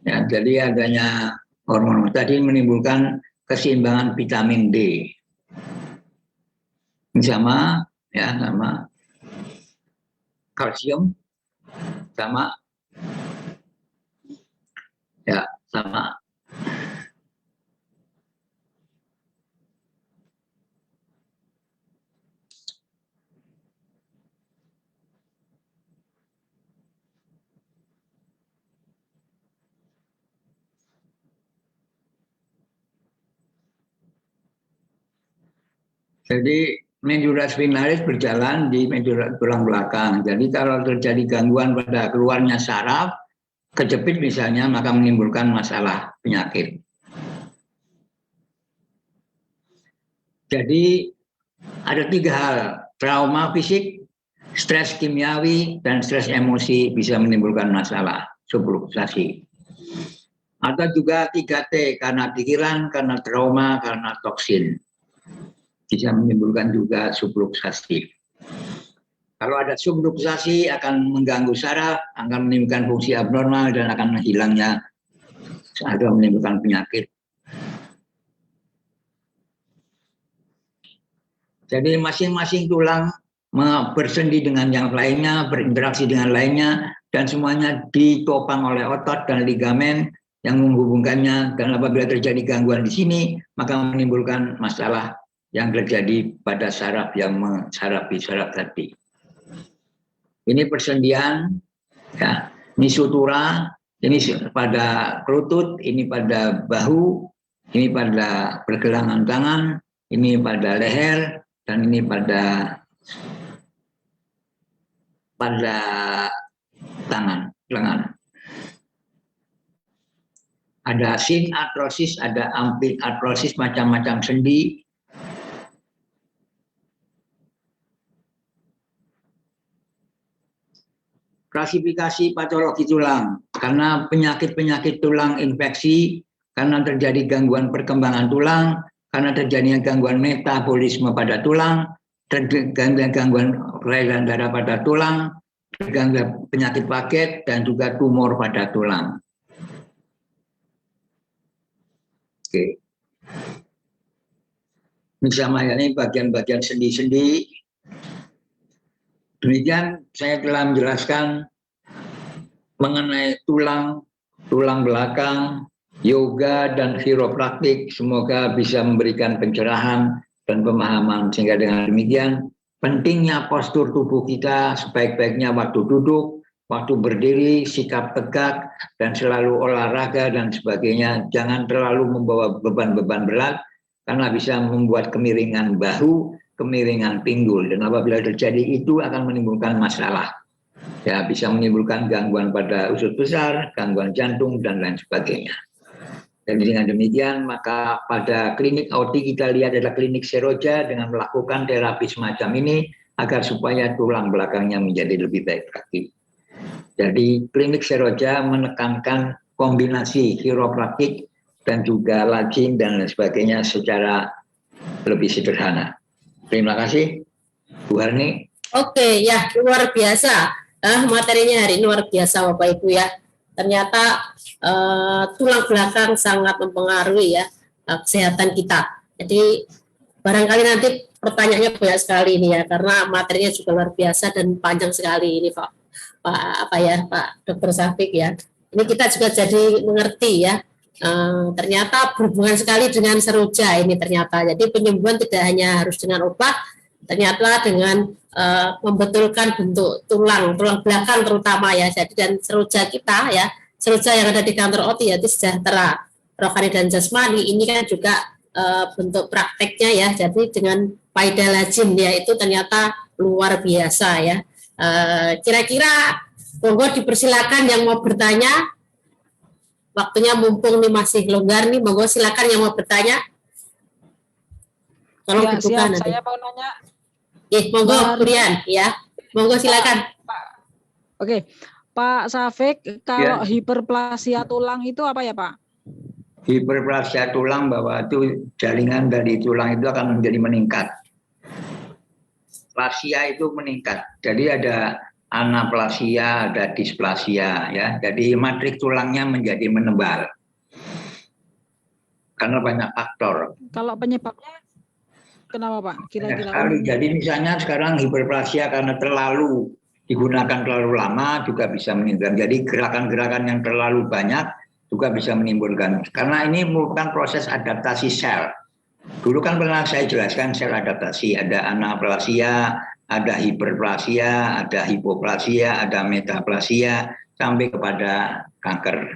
Ya, jadi adanya hormon tadi menimbulkan keseimbangan vitamin D. Ini sama ya, sama kalsium sama ya, sama. Jadi medulla spinalis berjalan di medulla tulang belakang. Jadi kalau terjadi gangguan pada keluarnya saraf, kejepit misalnya, maka menimbulkan masalah penyakit. Jadi ada 3 hal, trauma fisik, stres kimiawi, dan stres emosi bisa menimbulkan masalah, subluxasi. Atau juga 3T, karena pikiran, karena trauma, karena toksin. Bisa menimbulkan juga subluxasi. Kalau ada subluxasi akan mengganggu saraf, akan menimbulkan fungsi abnormal dan akan hilangnya atau menimbulkan penyakit. Jadi masing-masing tulang bersendi dengan yang lainnya, berinteraksi dengan lainnya, dan semuanya ditopang oleh otot dan ligamen yang menghubungkannya. Dan apabila terjadi gangguan di sini, maka menimbulkan masalah yang terjadi pada saraf yang mensarapi saraf tadi. Ini persendian, ya, ini sutura, ini pada lutut, ini pada bahu, ini pada pergelangan tangan, ini pada leher, dan ini pada tangan, lengan. Ada sinartrosis, ada amfiartrosis, macam-macam sendi. Klasifikasi patologi tulang, karena penyakit-penyakit tulang infeksi, karena terjadi gangguan perkembangan tulang, karena terjadinya gangguan metabolisme pada tulang, terjadi gangguan aliran darah pada tulang, terjadi penyakit paget, dan juga tumor pada tulang. Oke. Misalnya ini bagian-bagian sendi-sendi. Demikian saya telah menjelaskan mengenai tulang belakang, yoga, dan chiropraktik. Semoga bisa memberikan pencerahan dan pemahaman, sehingga dengan demikian pentingnya postur tubuh kita, sebaik-baiknya waktu duduk, waktu berdiri, sikap tegak, dan selalu olahraga dan sebagainya. Jangan terlalu membawa beban-beban berat, karena bisa membuat kemiringan bahu, kemiringan pinggul, dan apabila terjadi itu akan menimbulkan masalah. Ya, bisa menimbulkan gangguan pada usus besar, gangguan jantung, dan lain sebagainya. Dan dengan demikian, maka pada klinik Audi kita lihat adalah klinik Seroja dengan melakukan terapi semacam ini agar supaya tulang belakangnya menjadi lebih baik lagi. Jadi klinik Seroja menekankan kombinasi chiropraktik dan juga lajim dan lain sebagainya secara lebih sederhana. Terima kasih, Bu Harni. Oke, ya luar biasa. Materinya hari ini luar biasa, Bapak Ibu ya. Ternyata tulang belakang sangat mempengaruhi ya kesehatan kita. Jadi barangkali nanti pertanyaannya banyak sekali ini ya, karena materinya juga luar biasa dan panjang sekali ini Pak Dr. Syafiq ya. Ini kita juga jadi mengerti ya. Ternyata berhubungan sekali dengan seroja ini ternyata. Jadi penyembuhan tidak hanya harus dengan obat, ternyata dengan membetulkan bentuk tulang belakang terutama ya. Jadi dan seroja kita ya, seroja yang ada di kantor OTI yaitu Sejahtera Rohani dan Jasmani ini kan juga bentuk prakteknya ya. Jadi dengan Paida Lajim ya itu ternyata luar biasa ya. Kira-kira monggo dipersilakan yang mau bertanya. Waktunya mumpung nih masih longgar nih, monggo silakan yang mau bertanya. Tolong ya, dibuka nanti. Saya mau nanya. Monggo Brian ya. Monggo silakan. Oke. Pak Syafiq, kalau hiperplasia tulang itu apa ya, Pak? Hiperplasia tulang bahwa itu jaringan dari tulang itu akan menjadi meningkat. plasia itu meningkat. Jadi ada anaplasia, ada displasia ya. Jadi matriks tulangnya menjadi menebal. Karena banyak faktor. Kalau penyebabnya kenapa Pak? Kira-kira Sekali. Jadi misalnya sekarang hiperplasia karena terlalu digunakan terlalu lama juga bisa menimbulkan. Jadi gerakan-gerakan yang terlalu banyak juga bisa menimbulkan. Karena ini merupakan proses adaptasi sel. Dulu kan pernah saya jelaskan sel adaptasi. Ada anaplasia, ada hiperplasia, ada hipoplasia, ada metaplasia, sampai kepada kanker.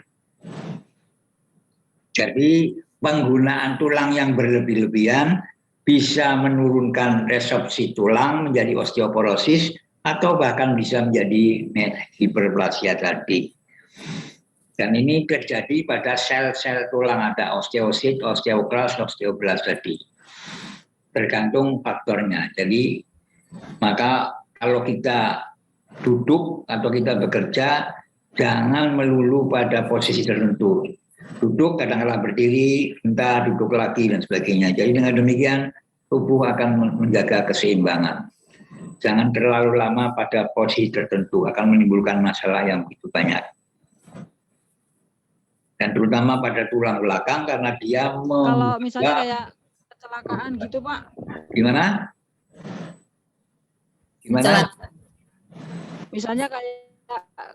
Jadi penggunaan tulang yang berlebih-lebihan bisa menurunkan resorpsi tulang menjadi osteoporosis atau bahkan bisa menjadi hiperplasia tadi. Dan ini terjadi pada sel-sel tulang, ada osteosit, osteoklas, osteoblast tadi. Tergantung faktornya. Jadi maka kalau kita duduk atau kita bekerja, jangan melulu pada posisi tertentu. Duduk, kadang-kadang berdiri, entah duduk lagi dan sebagainya. Jadi dengan demikian tubuh akan menjaga keseimbangan. Jangan terlalu lama pada posisi tertentu, akan menimbulkan masalah yang begitu banyak. Dan terutama pada tulang belakang karena dia kalau misalnya kayak kecelakaan gitu Pak. Gimana? Gimana? Misalnya kayak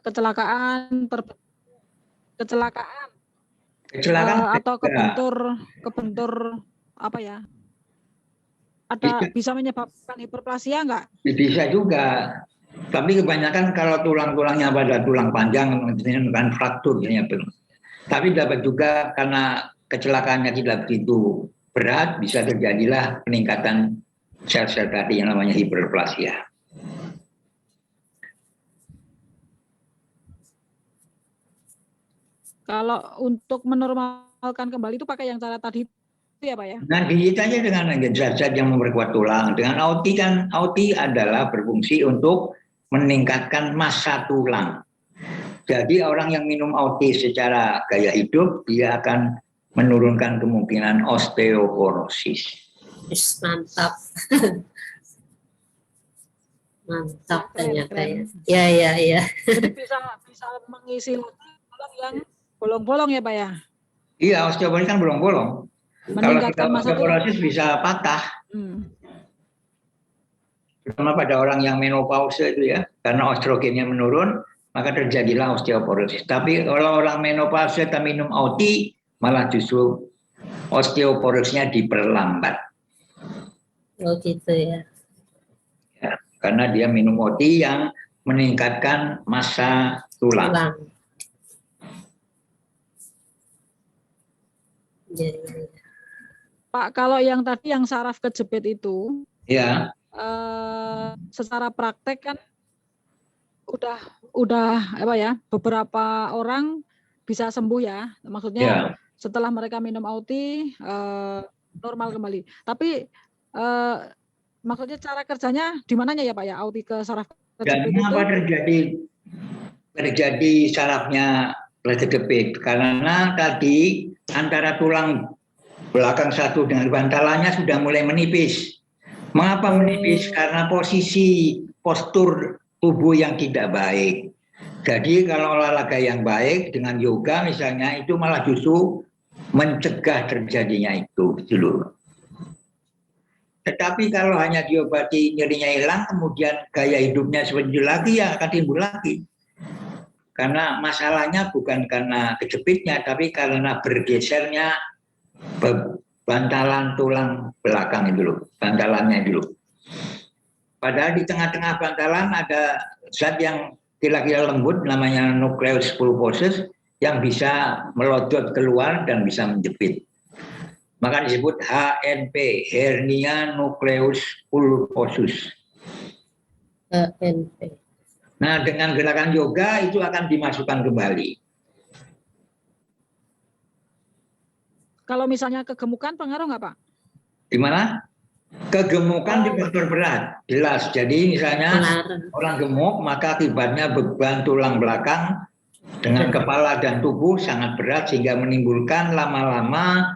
kecelakaan atau kebentur apa ya? Bisa menyebabkan hiperplasia enggak? Bisa juga. Tapi kebanyakan kalau tulang-tulangnya pada tulang panjang kan fraktur ya. Tapi dapat juga karena kecelakaannya tidak begitu berat, bisa terjadilah peningkatan sel-sel tadi yang namanya hiperplasia. Kalau untuk menormalkan kembali itu pakai yang cara tadi itu ya Pak ya? Nah, dietanya dengan zat-zat yang memperkuat tulang. Dengan AUTI kan, AUTI adalah berfungsi untuk meningkatkan massa tulang. Jadi orang yang minum AUTI secara gaya hidup, dia akan menurunkan kemungkinan osteoporosis. Mantap. Mantap ternyata ya. Ya. Jadi bisa mengisi tulang yang bolong-bolong ya Pak ya? Iya, osteoporosis kan bolong-bolong. Kalau kita osteoporosis bisa patah. Terutama pada orang yang menopause itu ya, karena estrogennya menurun, maka terjadilah osteoporosis. Tapi kalau orang menopause dan minum AUTI, malah justru osteoporosisnya diperlambat. Oh gitu ya. Ya, karena dia minum AUTI yang meningkatkan massa tulang. Ya. Pak, kalau yang tadi yang saraf kejepit itu, ya, secara praktek kan udah apa ya, beberapa orang bisa sembuh ya, maksudnya setelah mereka minum AUTI normal kembali. Tapi maksudnya cara kerjanya di mananya ya Pak ya, AUTI ke saraf kejepit itu? Kenapa terjadi sarafnya kejepit? Karena tadi antara tulang belakang satu dengan bantalannya sudah mulai menipis. Mengapa menipis? Karena postur tubuh yang tidak baik. Jadi kalau olahraga yang baik dengan yoga misalnya itu malah justru mencegah terjadinya itu dulu. Tetapi kalau hanya diobati nyerinya hilang, kemudian gaya hidupnya seperti lagi ya akan timbul lagi. Karena masalahnya bukan karena kejepitnya, tapi karena bergesernya bantalan tulang belakang itu loh, bantalannya dulu. Padahal di tengah-tengah bantalan ada zat yang kira-kira lembut namanya nucleus pulposus yang bisa melodot keluar dan bisa menjepit. Maka disebut HNP, hernia nucleus pulposus. HNP. Nah, dengan gerakan yoga itu akan dimasukkan kembali. Kalau misalnya kegemukan pengaruh nggak Pak? Gimana? Kegemukan di faktor berat, jelas. Jadi misalnya orang gemuk, maka akibatnya beban tulang belakang dengan kepala dan tubuh sangat berat sehingga menimbulkan lama-lama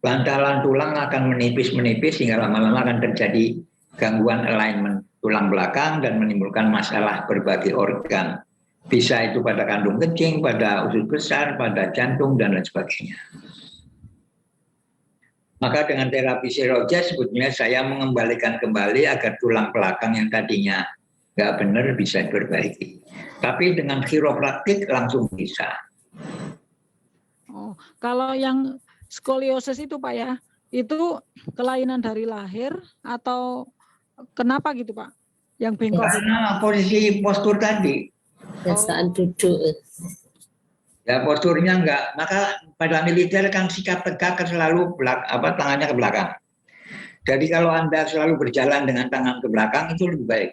bantalan tulang akan menipis sehingga lama-lama akan terjadi gangguan alignment tulang belakang dan menimbulkan masalah berbagai organ. Bisa itu pada kandung kencing, pada usus besar, pada jantung, dan lain sebagainya. Maka dengan terapi Seroja sebetulnya saya mengembalikan kembali agar tulang belakang yang tadinya nggak benar bisa diperbaiki. Tapi dengan chiropraktik langsung bisa. Oh, kalau yang skoliosis itu Pak ya, itu kelainan dari lahir atau kenapa gitu Pak? Yang bengkok. Karena posisi postur tadi. Kebiasaan duduk. Ya posturnya enggak. Maka pada militer kan sikap tegak kan selalu tangannya ke belakang. Jadi kalau Anda selalu berjalan dengan tangan ke belakang itu lebih baik.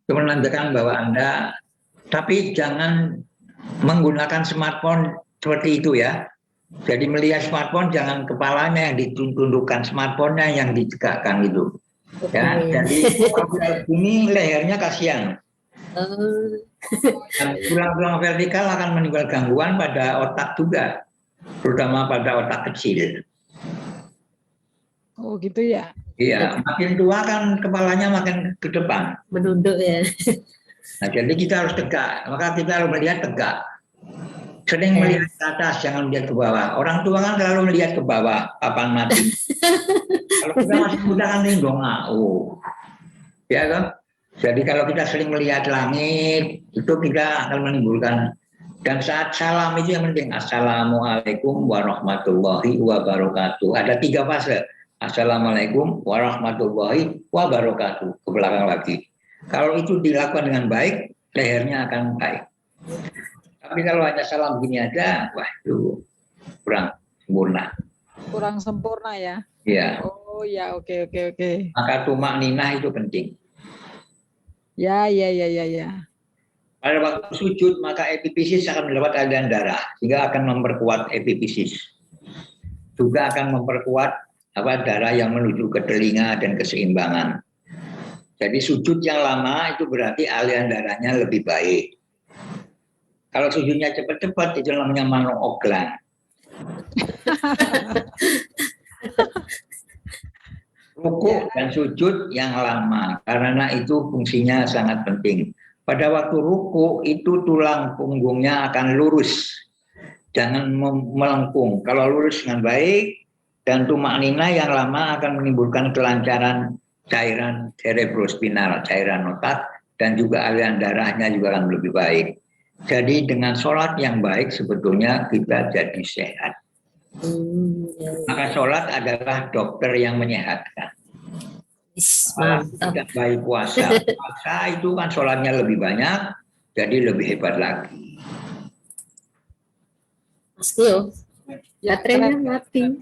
Itu menandakan bahwa Anda, tapi jangan menggunakan smartphone seperti itu ya. Jadi melihat smartphone jangan kepalanya yang ditundukkan, smartphone-nya yang ditegakkan gitu. Ya, jadi kalau ini lehernya kasihan. Dan tulang-tulang vertikal akan menimbulkan gangguan pada otak juga, terutama pada otak kecil. Oh gitu ya. Iya, makin tua kan kepalanya makin ke depan. Menunduk ya. Nah, jadi kita harus tegak, maka kita harus melihat tegak. Sering melihat ke atas, jangan melihat ke bawah. Orang tua kan selalu melihat ke bawah, papan mati. Kalau kita masih muda kan dong, ya kan? Jadi kalau kita sering melihat langit, itu kita akan menimbulkan. Dan saat salam itu yang penting. Assalamualaikum warahmatullahi wabarakatuh. Ada 3 fase. Assalamualaikum warahmatullahi wabarakatuh. Ke belakang lagi. Kalau itu dilakukan dengan baik, lehernya akan baik. Tapi kalau hanya salam begini aja, wah itu kurang sempurna. Kurang sempurna ya. Iya. Oh ya, oke. Maka tumak ninah itu penting. Ya. Pada waktu sujud maka epifisis akan mendapat aliran darah sehingga akan memperkuat epifisis. Juga akan memperkuat darah yang menuju ke telinga dan keseimbangan. Jadi sujud yang lama itu berarti aliran darahnya lebih baik. Kalau sujudnya cepat-cepat itu namanya manuk oglan. Ruku dan sujud yang lama karena itu fungsinya sangat penting. Pada waktu ruku itu tulang punggungnya akan lurus, jangan melengkung. Kalau lurus dengan baik dan tumak nina yang lama akan menimbulkan kelancaran cairan cerebrospinal, cairan otak, dan juga aliran darahnya juga akan lebih baik. Jadi dengan sholat yang baik sebetulnya kita jadi sehat. Maka sholat adalah dokter yang menyehatkan. Tidak baik puasa. Puasa itu kan sholatnya lebih banyak, jadi lebih hebat lagi. Mas Tio, baterainya mati.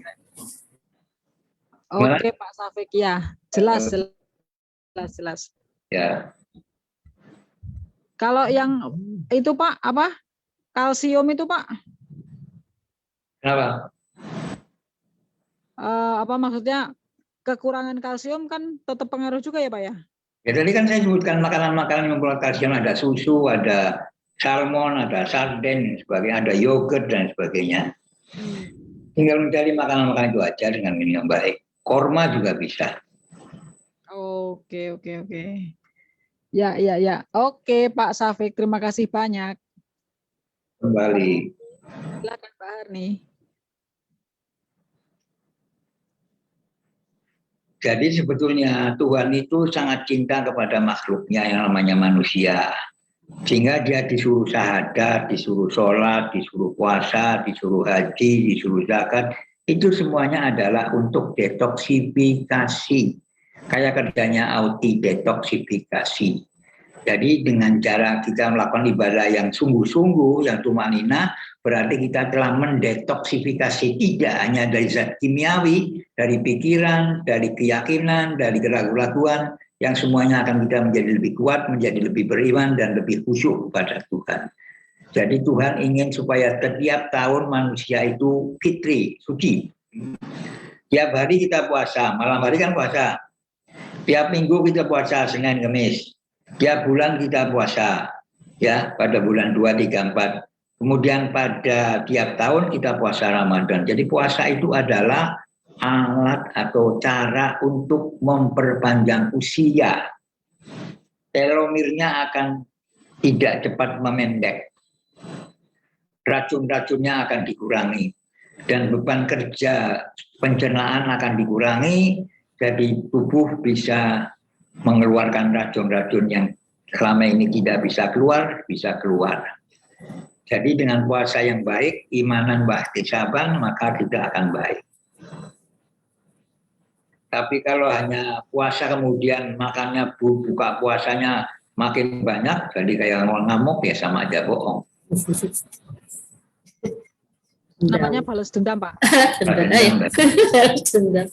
Oke Pak Safik ya, jelas. Ya. Kalau yang itu Pak, kalsium itu Pak? Kenapa? Maksudnya kekurangan kalsium kan tetap pengaruh juga ya Pak ya? Ya tadi kan saya sebutkan makanan-makanan yang memperoleh kalsium, ada susu, ada salmon, ada sarden, dan sebagainya, ada yogurt dan sebagainya. Tinggal mencari makanan-makanan itu aja dengan minum yang baik. Korma juga bisa. Oke. Ya. Oke Pak Safik, terima kasih banyak. Kembali. Silakan Pak Harni. Jadi sebetulnya Tuhan itu sangat cinta kepada makhluknya yang namanya manusia. Sehingga dia disuruh syahadat, disuruh sholat, disuruh puasa, disuruh haji, disuruh zakat. Itu semuanya adalah untuk detoksifikasi. Kayak kerjanya auti detoksifikasi. Jadi dengan cara kita melakukan ibadah yang sungguh-sungguh, yang tumanina, berarti kita telah mendetoksifikasi tidak hanya dari zat kimiawi, dari pikiran, dari keyakinan, dari keraguan-raguan, yang semuanya akan kita menjadi lebih kuat, menjadi lebih beriman, dan lebih khusyuk kepada Tuhan. Jadi Tuhan ingin supaya setiap tahun manusia itu fitri, suci. Tiap hari kita puasa, malam hari kan puasa. Tiap minggu kita puasa, Senin, Kamis. Tiap bulan kita puasa, ya pada bulan 2, 3, 4. Kemudian pada tiap tahun kita puasa Ramadan. Jadi puasa itu adalah alat atau cara untuk memperpanjang usia. Telomernya akan tidak cepat memendek. Racun-racunnya akan dikurangi. Dan beban kerja pencernaan akan dikurangi, jadi tubuh bisa mengeluarkan racun-racun yang selama ini tidak bisa keluar, bisa keluar. Jadi dengan puasa yang baik, imanan wahtisaban, maka kita akan baik. Tapi kalau hanya puasa kemudian makannya buka puasanya makin banyak, jadi kayak orang ngamuk, ya sama aja bohong. Namanya balas dendam, Pak. Dendam.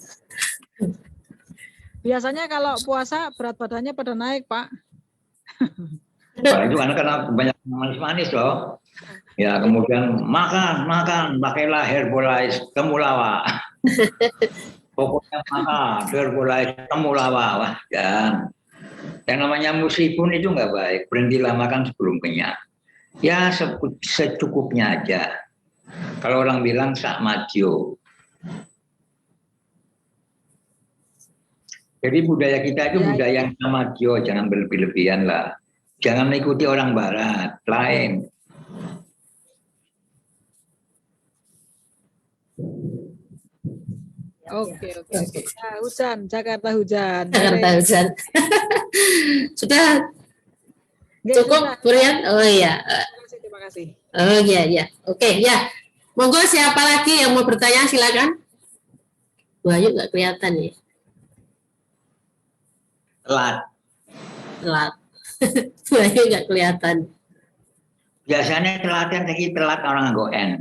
Biasanya kalau puasa berat badannya pada naik, Pak. Wah, itu karena banyak manis-manis loh. Ya, kemudian makan, pakailah Herbalife temulawak. Pokoknya makan Herbalife temulawak. Wah, jangan. Yang namanya musibun itu nggak baik. Berhentilah makan sebelum kenyang. Ya, secukupnya aja. Kalau orang bilang sak majo. Jadi budaya kita itu budaya yang sama Jo, jangan berlebih-lebihan lah. Jangan mengikuti orang barat, lain. Oke. Nah, hujan, Jakarta hujan. Jakarta hujan. Sudah cukup, Burian? Oh iya. Terima kasih. Oh iya. Oke, ya. Monggo siapa lagi yang mau bertanya, silakan. Wahyu nggak kelihatan nih. Telat. Wahyu nggak kelihatan. Biasanya telatnya lagi telat orang goen.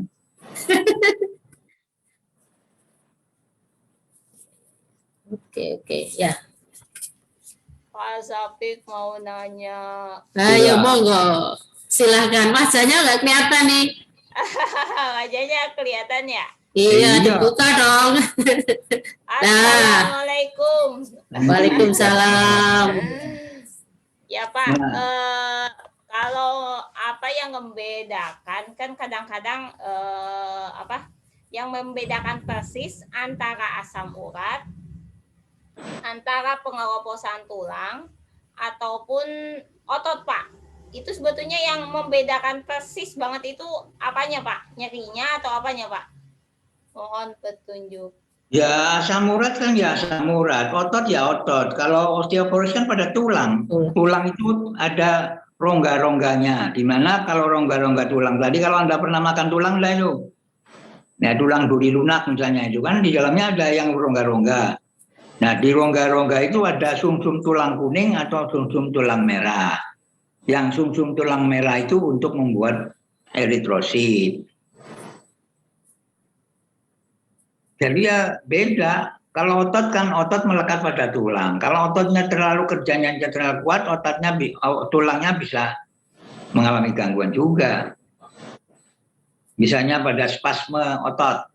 Oke, ya. Pak Sapik mau nanya. Ayo monggo, silahkan. Wajahnya nggak kelihatan nih. Wajahnya kelihatan ya? Iya, dibuka dong. Assalamualaikum. Waalaikumsalam. Ya Pak, kalau apa yang membedakan kan kadang-kadang yang membedakan persis antara asam urat, antara pengeroposan tulang ataupun otot Pak, itu sebetulnya yang membedakan persis banget itu apanya Pak? Nyerinya atau apanya Pak? Mohon petunjuk. Ya asam urat kan ya asam urat, otot ya otot. Kalau osteoporosis kan pada tulang. Tulang itu ada rongga-rongganya. Dimana kalau rongga-rongga tulang tadi, kalau Anda pernah makan tulang lah itu. Nah tulang duri lunak misalnya itu kan di dalamnya ada yang rongga-rongga. Nah di rongga-rongga itu ada sumsum tulang kuning atau sumsum tulang merah. Yang sumsum tulang merah itu untuk membuat eritrosit. Jadi ya beda. Kalau otot kan otot melekat pada tulang. Kalau ototnya terlalu kerjanya terlalu kuat, tulangnya bisa mengalami gangguan juga. Misalnya pada spasme otot,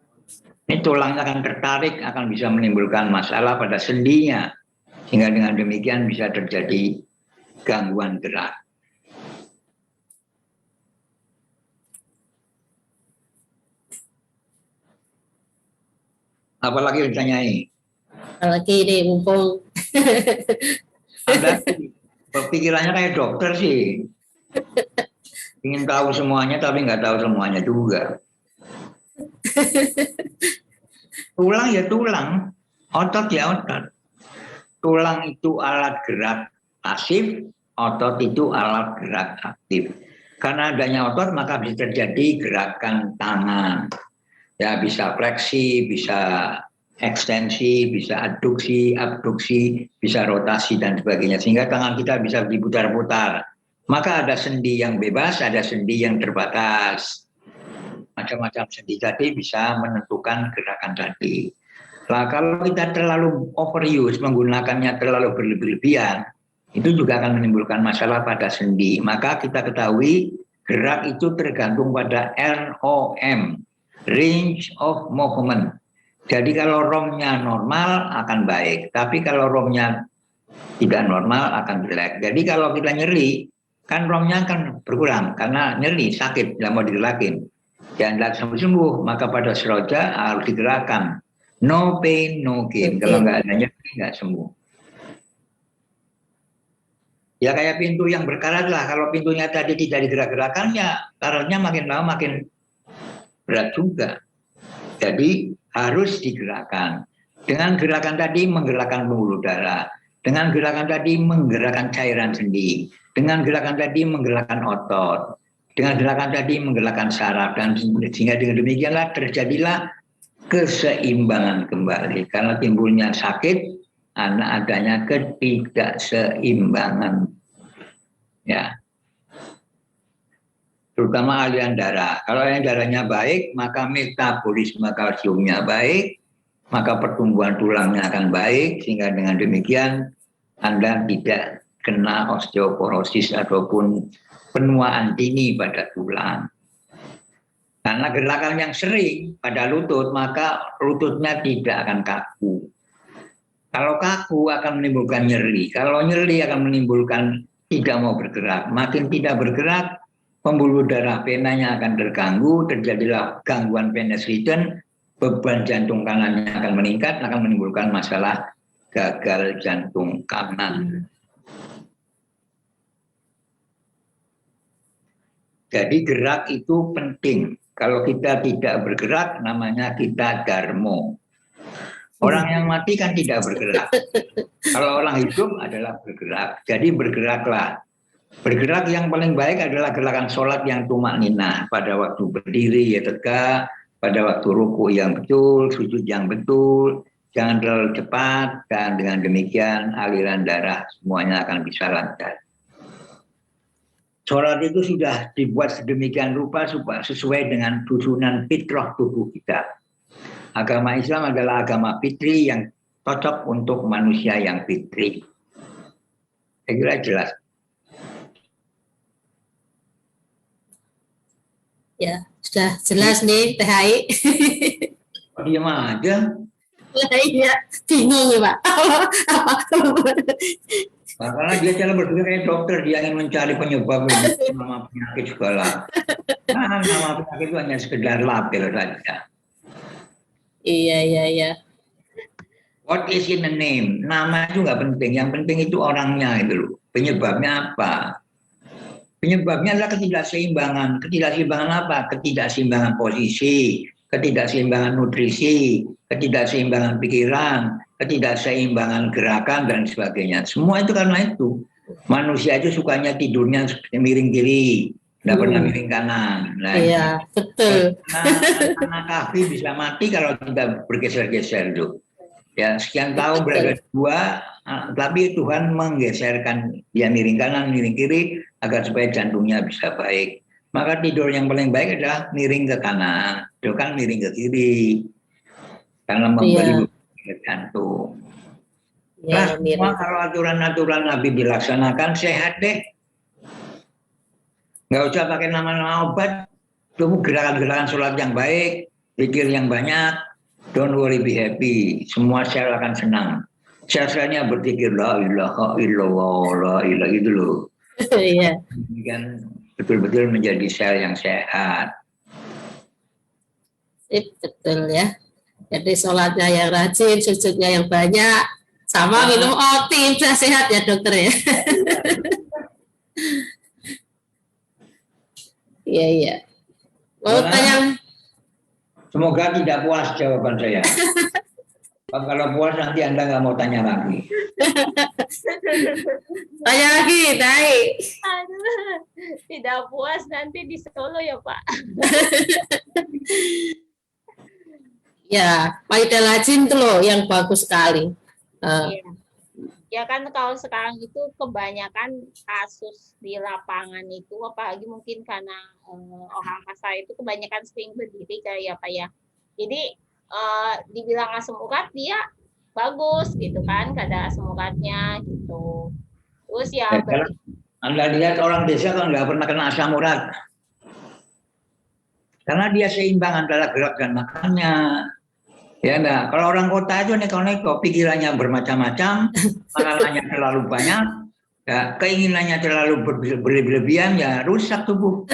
ini tulangnya akan tertarik, akan bisa menimbulkan masalah pada sendinya. Sehingga dengan demikian bisa terjadi gangguan gerak. Apalagi ditanyai? Apalagi ini mumpung. Anda pikirannya kayak dokter sih. Ingin tahu semuanya tapi nggak tahu semuanya juga. Tulang ya tulang, otot ya otot. Tulang itu alat gerak pasif, otot itu alat gerak aktif. Karena adanya otot maka bisa terjadi gerakan tangan. Ya bisa fleksi, bisa ekstensi, bisa adduksi, abduksi, bisa rotasi dan sebagainya. Sehingga tangan kita bisa diputar-putar. Maka ada sendi yang bebas, ada sendi yang terbatas. Macam-macam sendi tadi bisa menentukan gerakan tadi. Nah, kalau kita terlalu overuse, menggunakannya terlalu berlebihan, itu juga akan menimbulkan masalah pada sendi. Maka kita ketahui gerak itu tergantung pada ROM. Range of movement. Jadi kalau ROM-nya normal akan baik, tapi kalau ROM-nya tidak normal akan jelek. Jadi kalau kita nyeri, kan ROM-nya akan berkurang karena nyeri, sakit, tidak mau digerakin. Dan tidak sembuh, maka pada seroja harus digerakkan. No pain, no gain. Kalau nggak ada nyeri, nggak sembuh. Ya kayak pintu yang berkarat lah. Kalau pintunya tadi tidak digerak-gerakan, ya karatnya makin lama makin berat juga. Jadi harus digerakkan. Dengan gerakan tadi menggerakkan pembuluh darah. Dengan gerakan tadi menggerakkan cairan sendi. Dengan gerakan tadi menggerakkan otot. Dengan gerakan tadi menggerakkan saraf. Dan sehingga dengan demikianlah terjadilah keseimbangan kembali. Karena timbulnya sakit, adanya ketidakseimbangan. Ya. Terutama aliran darah. Kalau aliran darahnya baik, maka metabolisme kalsiumnya baik, maka pertumbuhan tulangnya akan baik, sehingga dengan demikian Anda tidak kena osteoporosis ataupun penuaan dini pada tulang. Karena gerakan yang sering pada lutut, maka lututnya tidak akan kaku. Kalau kaku akan menimbulkan nyeri. Kalau nyeri akan menimbulkan tidak mau bergerak. Makin tidak bergerak, pembuluh darah venanya akan terganggu, terjadilah gangguan venous return, beban jantung kanannya akan meningkat, akan menimbulkan masalah gagal jantung kanan. Jadi gerak itu penting. Kalau kita tidak bergerak, namanya kita darmo. Orang yang mati kan tidak bergerak. Kalau orang hidup adalah bergerak. Jadi bergeraklah. Bergerak yang paling baik adalah gerakan sholat yang tumak ninah. Pada waktu berdiri ya tegak, pada waktu ruku yang betul, sujud yang betul, jangan terlalu cepat, dan dengan demikian aliran darah semuanya akan bisa lancar. Sholat itu sudah dibuat sedemikian rupa supaya sesuai dengan susunan fitrah tubuh kita. Agama Islam adalah agama fitri yang cocok untuk manusia yang fitri. Saya kira jelas. Ya, sudah jelas nih THI. Diam aja. Iya, bingung ya Pak. Karena dia cara berpikir kayak dokter, dia ingin mencari penyebab nama penyakit segala. Nah, nama penyakit itu hanya sekedar label saja. Iya. What is in the name? Nama itu nggak penting. Yang penting itu orangnya itu loh. Penyebabnya apa? Penyebabnya adalah ketidakseimbangan. Ketidakseimbangan apa? Ketidakseimbangan posisi, ketidakseimbangan nutrisi, ketidakseimbangan pikiran, ketidakseimbangan gerakan dan sebagainya. Semua itu karena itu. Manusia itu sukanya tidurnya miring kiri, tidak pernah miring kanan. Nah, iya, betul. anak kaki bisa mati kalau tidak bergeser-geser tuh. Ya, sekian tahun berada dua, tapi Tuhan menggeserkan dia miring kanan, miring kiri agar supaya jantungnya bisa baik. Maka tidur yang paling baik adalah miring ke kanan, itu kan miring ke kiri, karena memberi ke jantung. Nah, semua kalau aturan-aturan Nabi dilaksanakan sehat deh. Nggak usah pakai nama-nama obat, tunggu gerakan-gerakan sholat yang baik, pikir yang banyak, don't worry, be happy. Semua sel akan senang. Sel-selnya berpikir la ilaha illallah, la ilaha itu loh. Iya. Ini kan betul-betul menjadi sel yang sehat. Betul ya. Jadi sholatnya yang rajin, sujudnya yang banyak, sama minum OT, sudah sehat ya dokter ya. Iya. Mau tanya? Semoga tidak puas jawaban saya. Kalau puas nanti Anda nggak mau tanya lagi. Tanya lagi, Dai. Aduh, tidak puas nanti di Solo ya Pak. Ya, Maida Lajin itu loh yang bagus sekali. Ya kan kalau sekarang itu kebanyakan kasus di lapangan itu, apalagi mungkin karena orang kasar itu kebanyakan sering berdiri kayak ya Pak ya. Jadi dibilang asam urat dia bagus gitu kan, kadar asam uratnya gitu. Terus ya Anda lihat orang desa kan nggak pernah kena asam urat. Karena dia seimbang antara gerak dan makannya. Ya enggak, kalau orang kota itu neko-neko, pikirannya bermacam-macam, makanannya terlalu banyak, ya, keinginannya terlalu berlebihan, ya rusak tubuh.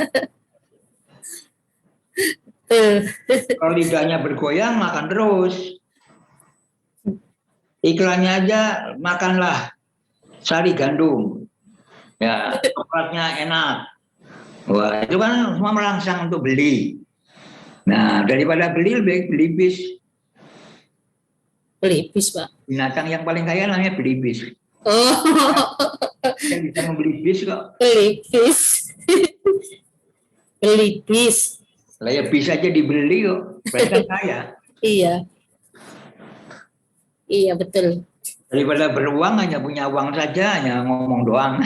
Kalau lidahnya bergoyang, makan terus. Iklannya aja makanlah sari gandum. Ya, coklatnya enak. Wah, itu kan semua merangsang untuk beli. Nah, daripada beli lebih beli bis. Pelipis, Pak. Binatang yang paling kaya namanya belibis. Oh, Yang bisa membeli bis kok. pelipis. Pelipis. Lah ya bis aja dibeli kok. Berarti kan kaya. Iya. Iya, betul. Daripada beruang hanya punya uang saja, hanya ngomong doang.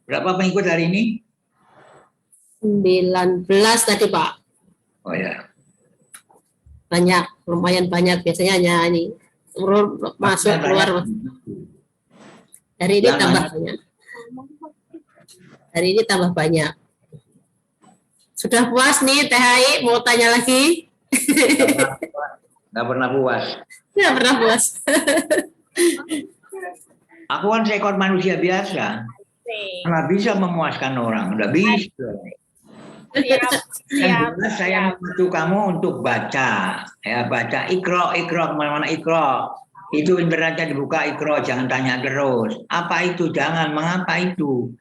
Berapa pengikut hari ini? 19 tadi, Pak. Oh ya. Banyak, lumayan banyak. Biasanya hanya ini masuk keluar. Hari ini tambah banyak. Hari ini tambah banyak. Sudah puas nih Teh Hai, mau tanya lagi? Nggak pernah puas. Nggak pernah puas. Aku kan seekor manusia biasa. Nggak bisa memuaskan orang, nggak bisa. Siap. Saya membantu kamu untuk baca, ya baca ikro kemana-mana ikro. Itu internetnya dibuka ikro, jangan tanya terus. Apa itu? Jangan. Mengapa itu?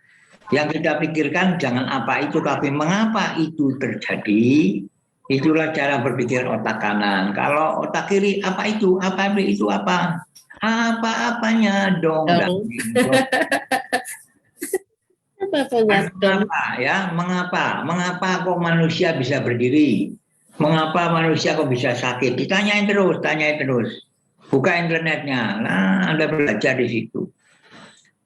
Yang kita pikirkan jangan apa itu, tapi mengapa itu terjadi. Itulah cara berpikir otak kanan. Kalau otak kiri, apa itu? Apa itu apa? Apa-apanya dong. Mengapa ya? Mengapa kok manusia bisa berdiri? Mengapa manusia kok bisa sakit? Ditanyain terus, tanyain terus. Buka internetnya. Nah, Anda belajar di situ.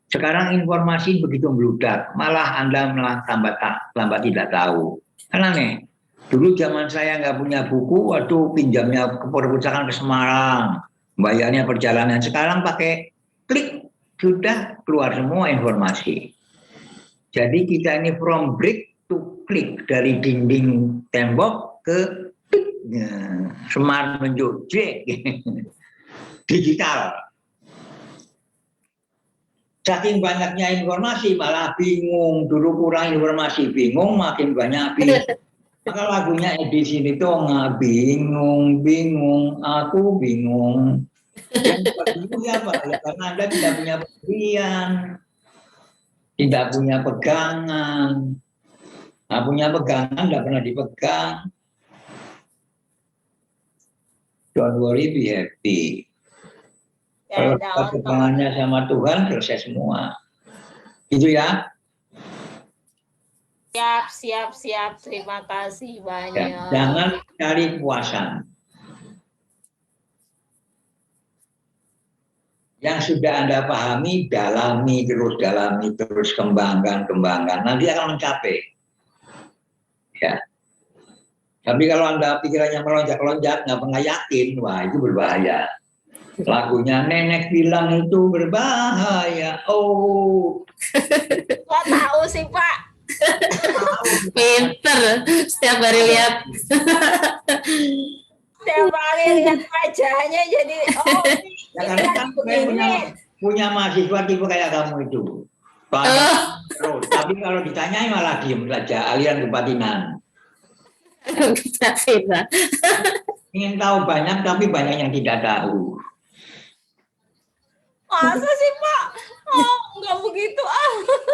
Sekarang informasi begitu meludak, malah Anda tambah tidak tahu. Karena nih, dulu zaman saya nggak punya buku, waktu pinjamnya ke perpustakaan ke Semarang, bayarnya perjalanan. Sekarang pakai klik, sudah keluar semua informasi. Jadi kita ini from brick to click, dari dinding tembok ke klik. Smart menuju digital. Saking banyaknya informasi malah bingung. Dulu kurang informasi, bingung, makin banyak bingung. Maka lagunya edisi itu nggak bingung, aku bingung. Yang bingung siapa? Ya, karena Anda tidak punya pilihan, tidak punya pegangan. Nah, punya pegangan tidak pernah dipegang. Don't worry, be happy. Kalau pegangannya sama Tuhan, selesai semua. Gitu ya. Siap. Terima kasih banyak. Ya, jangan cari puasan. Yang sudah Anda pahami, dalami terus, kembangkan. Nanti akan mencapai. Ya. Tapi kalau Anda pikirannya melonjak-lonjak, nggak pernah yakin, wah itu berbahaya. Lagunya Nenek bilang itu berbahaya. Oh. Kok tahu sih, Pak? Pinter, setiap hari lihat. Setiap hari lihat wajahnya jadi Ya, karena kan punya mahasiswa tipe kayak kamu itu. Terus. Tapi kalau ditanyai malah diem saja, aliran kebatinan. Ingin tahu banyak, tapi banyak yang tidak tahu. Masa sih, Pak? Enggak begitu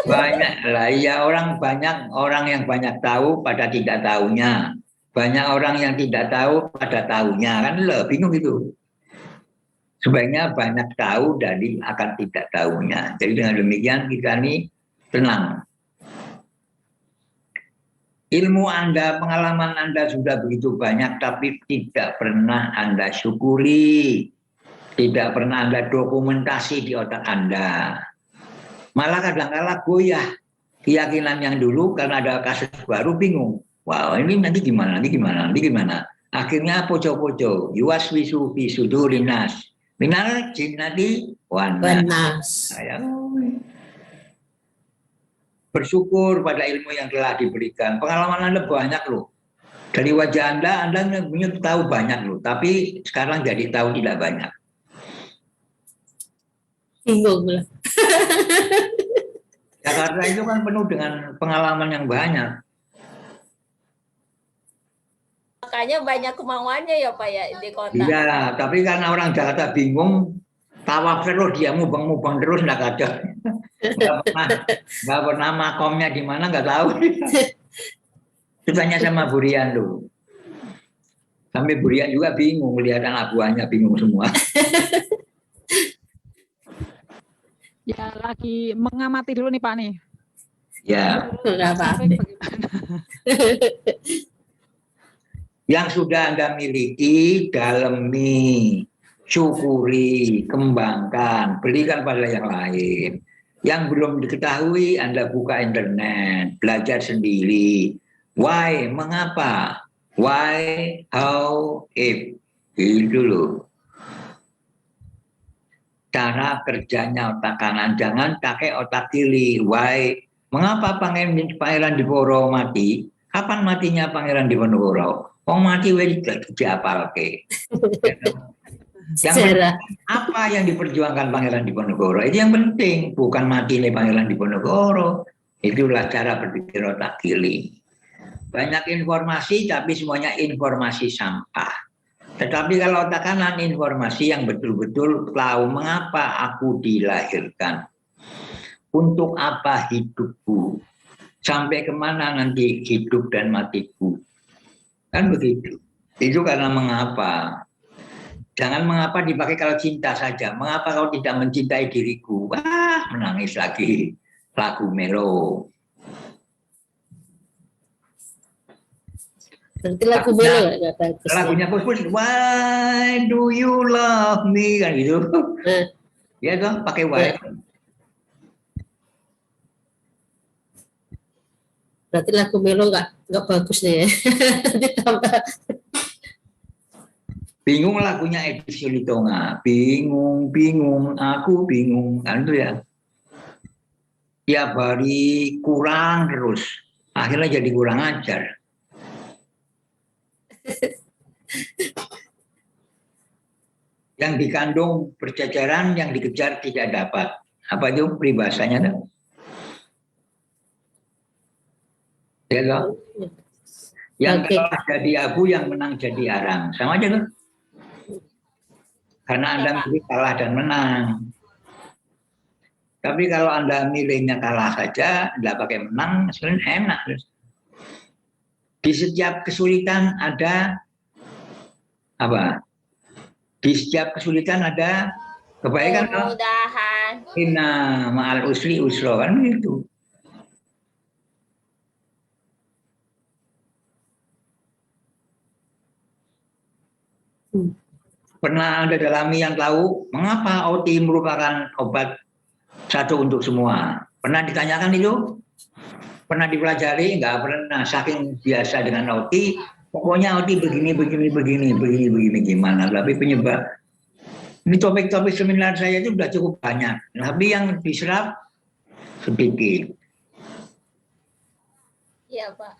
Banyak lah, ya banyak orang yang banyak tahu pada tidak tahunya. Banyak orang yang tidak tahu pada tahunya, kan lo bingung gitu. Sebaiknya banyak tahu dari akan tidak tahunya. Jadi dengan demikian kita ini tenang. Ilmu Anda, pengalaman Anda sudah begitu banyak, tapi tidak pernah Anda syukuri. Tidak pernah Anda dokumentasi di otak Anda. Malah kadang-kadang goyah keyakinan yang dulu karena ada kasus baru bingung. Wah, ini nanti gimana? Akhirnya poco-poco. Yuwas wisu durinas. Minal jinnati wanas. Bersyukur pada ilmu yang telah diberikan. Pengalaman Anda banyak loh. Dari wajah Anda tahu banyak loh. Tapi sekarang jadi tahu tidak banyak. Bingung lah. Jakarta itu kan penuh dengan pengalaman yang banyak. makanya banyak kemauannya ya Pak ya di kota. Iya, tapi karena orang Jakarta bingung, tawaf terus dia mubeng-mubeng terus nggak ada. Nggak pernah makomnya di mana nggak tahu. Itu tanya sama Burian dulu. Sampai Burian juga bingung lihat anak buahnya bingung semua. Ya lagi mengamati dulu nih Pak nih. Ya. Nggak apa-apa. Yang sudah Anda miliki, dalemi, syukuri, kembangkan, berikan pada yang lain. Yang belum diketahui, Anda buka internet, belajar sendiri. Why? Mengapa? Why? How? If? Itu loh. Cara kerjanya otak kanan, jangan pakai otak kiri. Why? Mengapa Pangeran Diponegoro mati? Kapan matinya Pangeran Diponegoro? Mati diapal ke. Yang apa yang diperjuangkan Pangeran Diponegoro? Itu yang penting, bukan mati nih Pangeran Diponegoro. Itulah cara berpikir otak kiri. Banyak informasi, tapi semuanya informasi sampah. Tetapi kalau otak kanan, informasi yang betul-betul tahu mengapa aku dilahirkan. Untuk apa hidupku? Sampai kemana nanti hidup dan matiku? Kan begitu. Itu karena mengapa. Jangan mengapa dipakai kalau cinta saja. Mengapa kau tidak mencintai diriku? Wah, menangis lagi. Lagu melo. Berarti lagu melo nggak bagus. Lagunya Pus, why do you love me? Kan gitu. Ya dong, pakai why. Berarti lagu melo nggak bagus deh. Ditambah. Bingung lagunya Edi Sulitonga. Bingung, aku bingung. Kan itu ya. Tiap hari kurang terus. Akhirnya jadi kurang ajar. Yang dikandung berjajaran, yang dikejar tidak dapat. Apa itu peribahasanya? Ya loh. Yang kalah jadi abu, yang menang jadi arang. Sama aja loh. Karena Anda milih kalah dan menang. Tapi kalau Anda milihnya kalah saja, tidak pakai menang, sebenarnya enak. Di setiap kesulitan ada apa? Di setiap kesulitan ada kebaikan. Kemudahan. Inna ma'al usri usro, kan begitu. Pernah Anda dalami yang tahu mengapa OT merupakan obat satu untuk semua? Pernah ditanyakan itu? Pernah dipelajari? Enggak pernah. Saking biasa dengan OT, pokoknya OT begini gimana. Tapi penyebab ini topik-topik seminar saya itu sudah cukup banyak. Tapi yang diserap sedikit. Iya Pak.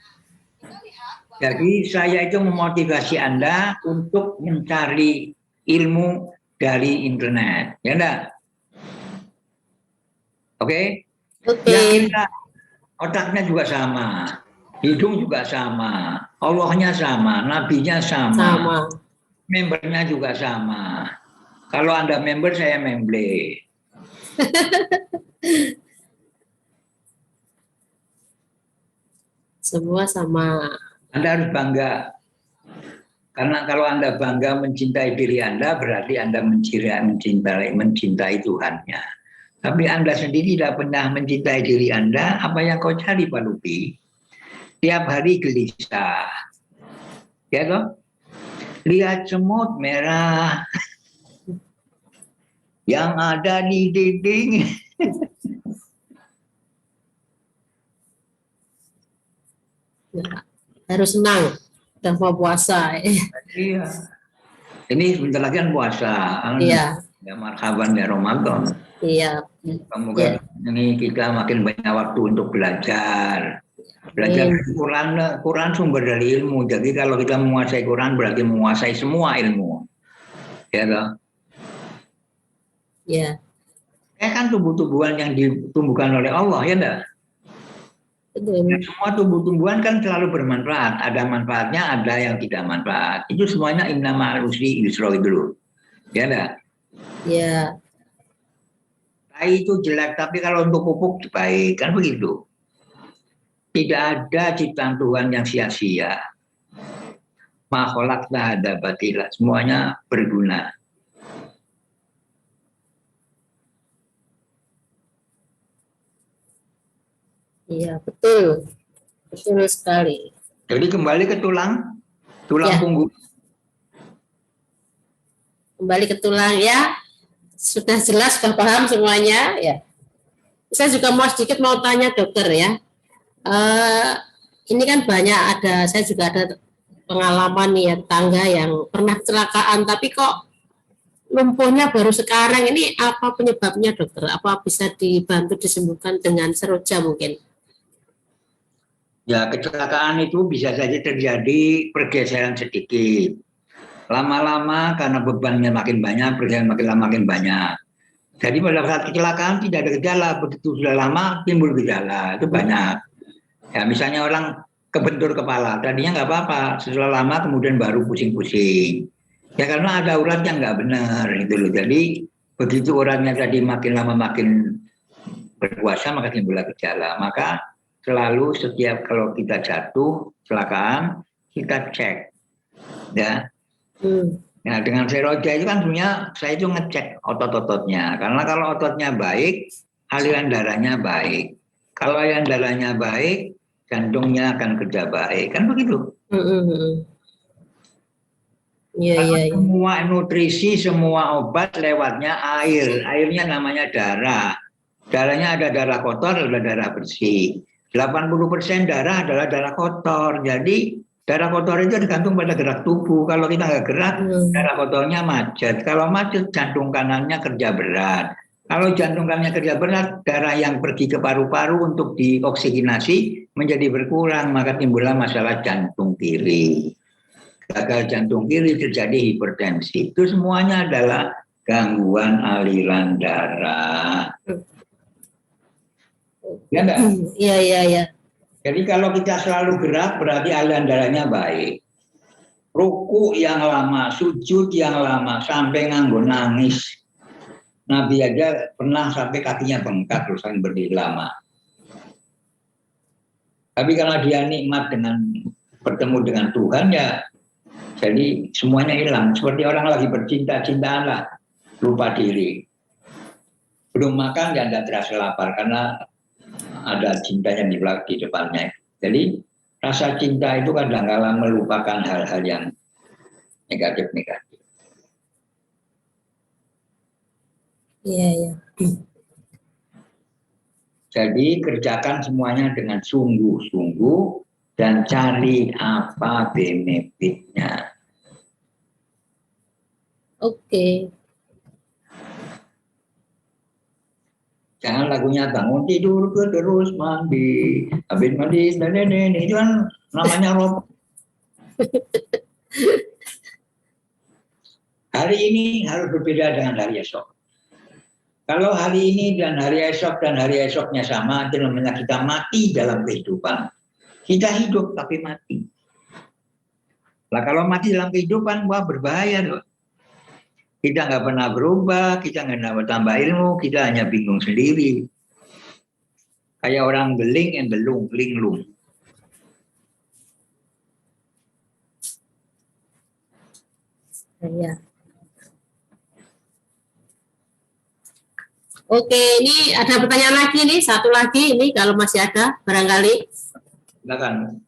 Jadi saya itu memotivasi Anda untuk mencari ilmu dari internet, ya enggak? Oke? Oke. Otaknya juga sama, hidung juga sama, Allahnya sama, nabinya sama, membernya juga sama. Kalau Anda member, saya memble. Semua sama. Anda harus bangga. Karena kalau Anda bangga mencintai diri Anda, berarti Anda mencintai Tuhannya. Tapi Anda sendiri tidak pernah mencintai diri Anda, apa yang kau cari Pak Lupi? Tiap hari gelisah. Ya toh? Lihat semut merah yang ada di dinding. Ya, harus senang dan mau puasa. Iya. Ini sebentar lagi kan puasa. Iya. Ya marhaban ya Ramadan. Iya. Semoga ini kita makin banyak waktu untuk belajar. Belajar Quran sumber dari ilmu. Jadi kalau kita menguasai Quran berarti menguasai semua ilmu. Ya toh? Ya. Kan tumbuh-tumbuhan yang ditumbuhkan oleh Allah, ya enggak? betul. Dan semua tumbuh-tumbuhan kan selalu bermanfaat. Ada manfaatnya, ada yang tidak manfaat. Itu semuanya inna ma'al usri yusra itu loh. Ya enggak? Ya, Tai itu jelek, tapi kalau untuk pupuk baik. Kan begitu. Tidak ada ciptaan Tuhan yang sia-sia. Ma khalaqna hadza batila. Semuanya berguna. iya, betul. Betul sekali. Jadi kembali ke tulang Ya. punggung. Kembali ke tulang ya. Sudah jelas, sudah paham semuanya ya. Saya juga sedikit mau tanya dokter ya. Ini kan banyak saya juga ada pengalaman nih ya, tetangga yang pernah kecelakaan tapi kok lumpuhnya baru sekarang. Ini apa penyebabnya dokter? Apa bisa dibantu disembuhkan dengan seroja mungkin? Ya, kecelakaan itu bisa saja terjadi pergeseran sedikit. Lama-lama karena bebannya makin banyak, pergeseran makin lama makin banyak. Jadi pada saat kecelakaan tidak ada gejala, begitu sudah lama timbul gejala, itu banyak. Ya, misalnya orang kebentur kepala, tadinya nggak apa-apa, setelah lama kemudian baru pusing-pusing. Ya karena ada urat yang nggak benar, gitu loh. Jadi begitu uratnya tadi makin lama makin berkuasa, maka timbul gejala. Maka selalu setiap kalau kita jatuh kecelakaan, kita cek. Ya. Nah, dengan seroja itu kan sebenarnya saya itu ngecek otot-ototnya. Karena kalau ototnya baik, aliran darahnya baik. Kalau aliran darahnya baik, jantungnya akan kerja baik. Kan begitu. Iya. Semua nutrisi, semua obat lewatnya air. Airnya namanya darah. Darahnya ada darah kotor, ada darah bersih. 80% darah adalah darah kotor. Jadi darah kotor itu tergantung pada gerak tubuh. Kalau kita nggak gerak, darah kotornya macet. Kalau macet, jantung kanannya kerja berat. Kalau jantung kanannya kerja berat, darah yang pergi ke paru-paru untuk dioksigenasi menjadi berkurang, maka timbullah masalah jantung kiri. Gagal jantung kiri terjadi hipertensi. Itu semuanya adalah gangguan aliran darah. Ya enggak? Iya. Jadi kalau kita selalu gerak berarti aliran darahnya baik. Ruku yang lama, sujud yang lama, sampai nganggo nangis. Nabi aja pernah sampai kakinya bengkak terus berdiri lama. Tapi karena dia nikmat dengan bertemu dengan Tuhan ya, jadi semuanya hilang. Seperti orang lagi bercinta-cintaan lah, lupa diri. Belum makan ya tidak terasa lapar karena ada cinta yang di depannya. Jadi rasa cinta itu kadang-kadang melupakan hal-hal yang negatif-negatif. Iya. Jadi kerjakan semuanya dengan sungguh-sungguh dan cari apa benefitnya. Oke. Jangan lagunya bangun tidur terus mandi, habis mandi dan itu kan namanya rob. Hari ini harus berbeda dengan hari esok. Kalau hari ini dan hari esoknya sama, itu namanya kita mati dalam kehidupan. Kita hidup tapi mati. Lah kalau mati dalam kehidupan, wah berbahaya loh. Kita nggak pernah berubah, kita nggak pernah bertambah ilmu, kita hanya bingung sendiri. Kayak orang geling and belung, linglung. Iya. Oke, ini ada pertanyaan lagi nih, satu lagi ini kalau masih ada barangkali. Silakan.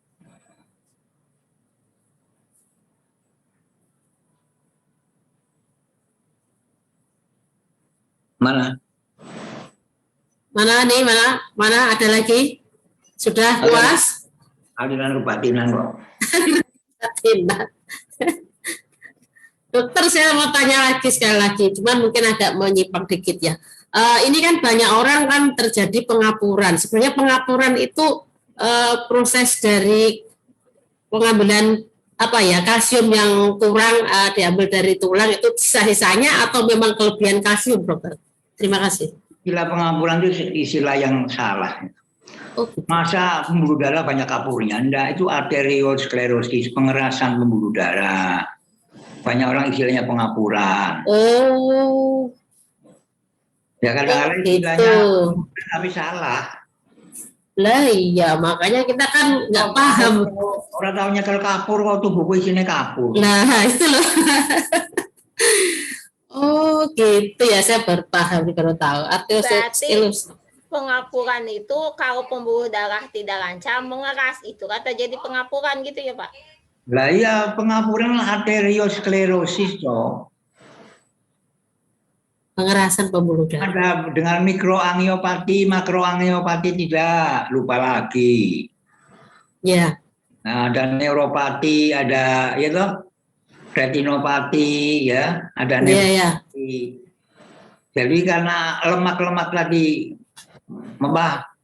Mana? Mana nih, mana ada lagi? Sudah puas? Aliran rupatinan kok. Dokter, saya mau tanya lagi sekali lagi, cuman mungkin agak menyimpang dikit ya. Ini kan banyak orang kan terjadi pengapuran. Sebenarnya pengapuran itu proses dari pengambilan kalsium yang kurang diambil dari tulang itu sisa-sisanya atau memang kelebihan kalsium, dokter? Terima kasih. Istilah pengapuran itu istilah yang salah. Oh, gitu. Masa pembuluh darah banyak kapurnya? Enggak, itu arteriosklerosis, pengerasan pembuluh darah. Banyak orang istilahnya pengapuran. Oh, Ya kadang-kadang gitu. istilahnya tapi salah. Lah iya, makanya kita kan nggak paham. Orang tahunya kalau kapur, kok tuh buku isinya kapur. Nah, itu loh. Oh, gitu ya, saya baru paham, baru tahu. Arteriosklerosis. Pengapuran itu kalau pembuluh darah tidak lancar mengeras, itu kata jadi pengapuran gitu ya Pak? Lah iya, pengapuran arteriosklerosis toh. Pengerasan pembuluh darah. Ada dengan mikroangiopati, makroangiopati tidak, lupa lagi. Ya. Nah, ada neuropati, ada ya toh, retinopati, ya, ada neuropati. Jadi karena lemak-lemak tadi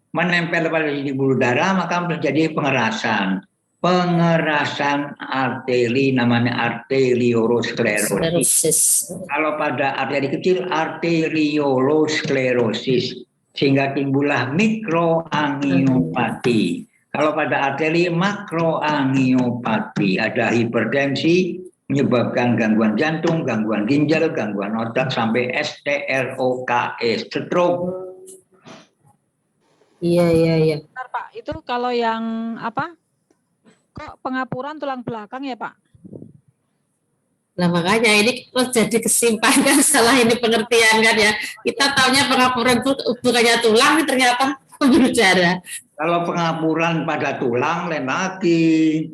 menempel pada di buluh darah, maka terjadi pengerasan. Pengerasan arteri namanya arteriosklerosis. Kalau pada arteri kecil arteriosklerosis, sehingga timbullah mikroangiopati. Kalau pada arteri makroangiopati, ada hipertensi menyebabkan gangguan jantung, gangguan ginjal, gangguan otak sampai stroke, stroke. Iya. Bentar, Pak, itu kalau yang apa? Kok pengapuran tulang belakang ya Pak? Nah makanya ini jadi kesimpangan salah ini pengertian kan ya. Kita taunya pengapuran itu bukannya tulang, ternyata pembuluh darah. Kalau pengapuran pada tulang lain lagi.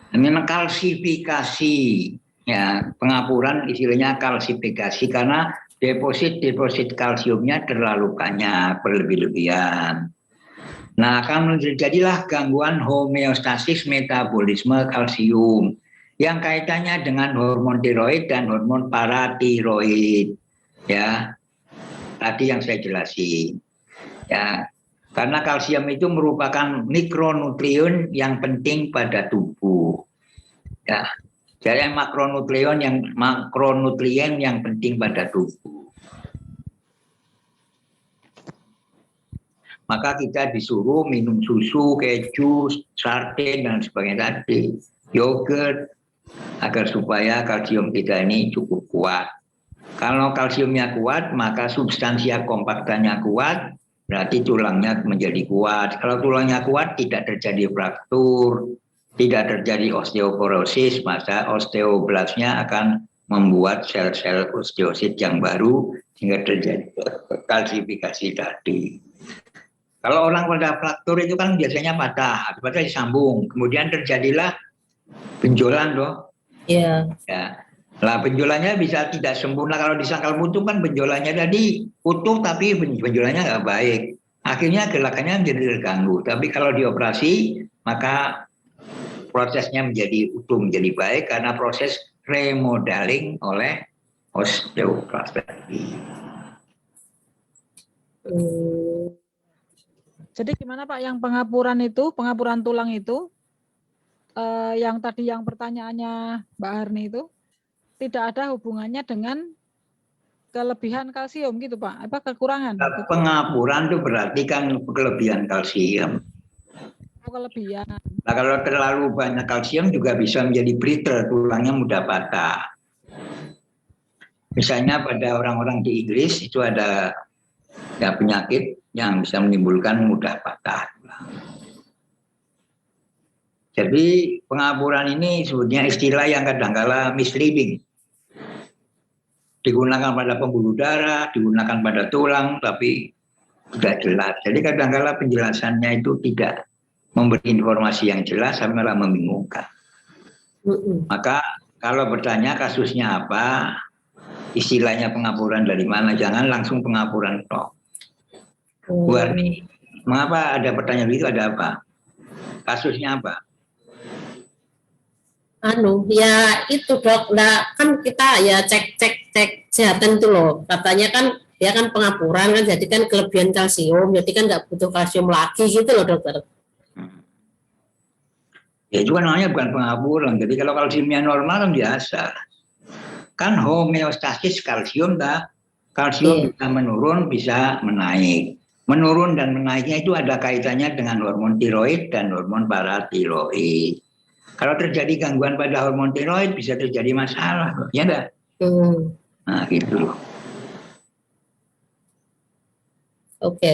Ini kalsifikasi. Ya, pengapuran istilahnya kalsifikasi karena deposit kalsiumnya terlalu banyak, berlebih-lebihan. Nah, akan terjadilah gangguan homeostasis metabolisme kalsium yang kaitannya dengan hormon tiroid dan hormon paratiroid. Ya, tadi yang saya jelasin. Ya, karena kalsium itu merupakan mikronutrien yang penting pada tubuh. Ya, jadi makronutrien yang penting pada tubuh. Maka kita disuruh minum susu, keju, sarden dan sebagainya tadi, yogurt, agar supaya kalsium kita ini cukup kuat. Kalau kalsiumnya kuat, maka substansia kompaktanya kuat, berarti tulangnya menjadi kuat. Kalau tulangnya kuat, tidak terjadi fraktur, tidak terjadi osteoporosis, maka osteoblastnya akan membuat sel-sel osteosit yang baru, sehingga terjadi kalsifikasi tadi. Kalau orang pada fraktur itu kan biasanya patah disambung, kemudian terjadilah benjolan loh. Iya. Ya. Lah benjolannya bisa tidak sempurna. Kalau di sangkal putus kan benjolannya tadi utuh tapi benjolannya nggak baik. Akhirnya gerakannya menjadi terganggu. Tapi kalau dioperasi maka prosesnya menjadi utuh, menjadi baik karena proses remodeling oleh osteoklas tadi. Jadi gimana Pak yang pengapuran tulang itu, yang tadi yang pertanyaannya Mbak Harni itu, tidak ada hubungannya dengan kelebihan kalsium gitu Pak? Apa kekurangan? Pengapuran itu berarti kan kelebihan kalsium. Kelebihan. Nah kalau terlalu banyak kalsium juga bisa menjadi brittle, tulangnya mudah patah. Misalnya pada orang-orang di Inggris itu ada penyakit yang bisa menimbulkan mudah patah. Jadi pengapuran ini sebetulnya istilah yang kadang-kala misleading. Digunakan pada pembuluh darah, digunakan pada tulang, tapi tidak jelas. Jadi kadang-kala penjelasannya itu tidak memberi informasi yang jelas, sampai malah membingungkan. Maka kalau bertanya kasusnya apa, istilahnya pengapuran dari mana, jangan langsung pengapuran toh. Bu Arni, mengapa ada pertanyaan begitu, ada apa? Kasusnya apa? Ya itu dok, nah kan kita ya cek kesehatan itu loh, katanya kan dia kan pengapuran kan, jadi kan kelebihan kalsium, jadi kan nggak butuh kalsium lagi gitu loh dokter. Ya itu kan namanya bukan pengapuran, jadi kalau kalsiumnya normal kan biasa. Kan homeostasis kalsium, kalsium bisa menurun, bisa menaik. menurun dan menaiknya itu ada kaitannya dengan hormon tiroid dan hormon paratiroid. Kalau terjadi gangguan pada hormon tiroid bisa terjadi masalah, ya enggak? Nah, gitu. Oke.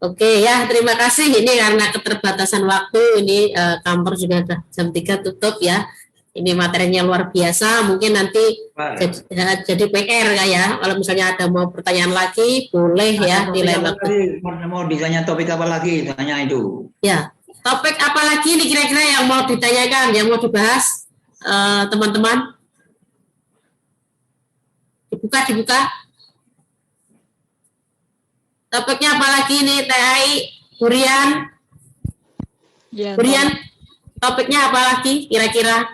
Oke ya, terima kasih. Ini karena keterbatasan waktu, ini kantor juga sudah jam 3 tutup ya. Ini materinya luar biasa. Mungkin nanti jadi PR ya. Kalau misalnya ada mau pertanyaan lagi, boleh ya di lain waktu. Mau ditanya topik apa lagi? Tanya itu. Ya, topik apa lagi nih kira-kira yang mau ditanyakan, yang mau dibahas, teman-teman? Dibuka. Topiknya apa lagi nih, Teh Ai, Burian? Ya, Burian, topiknya apa lagi kira-kira?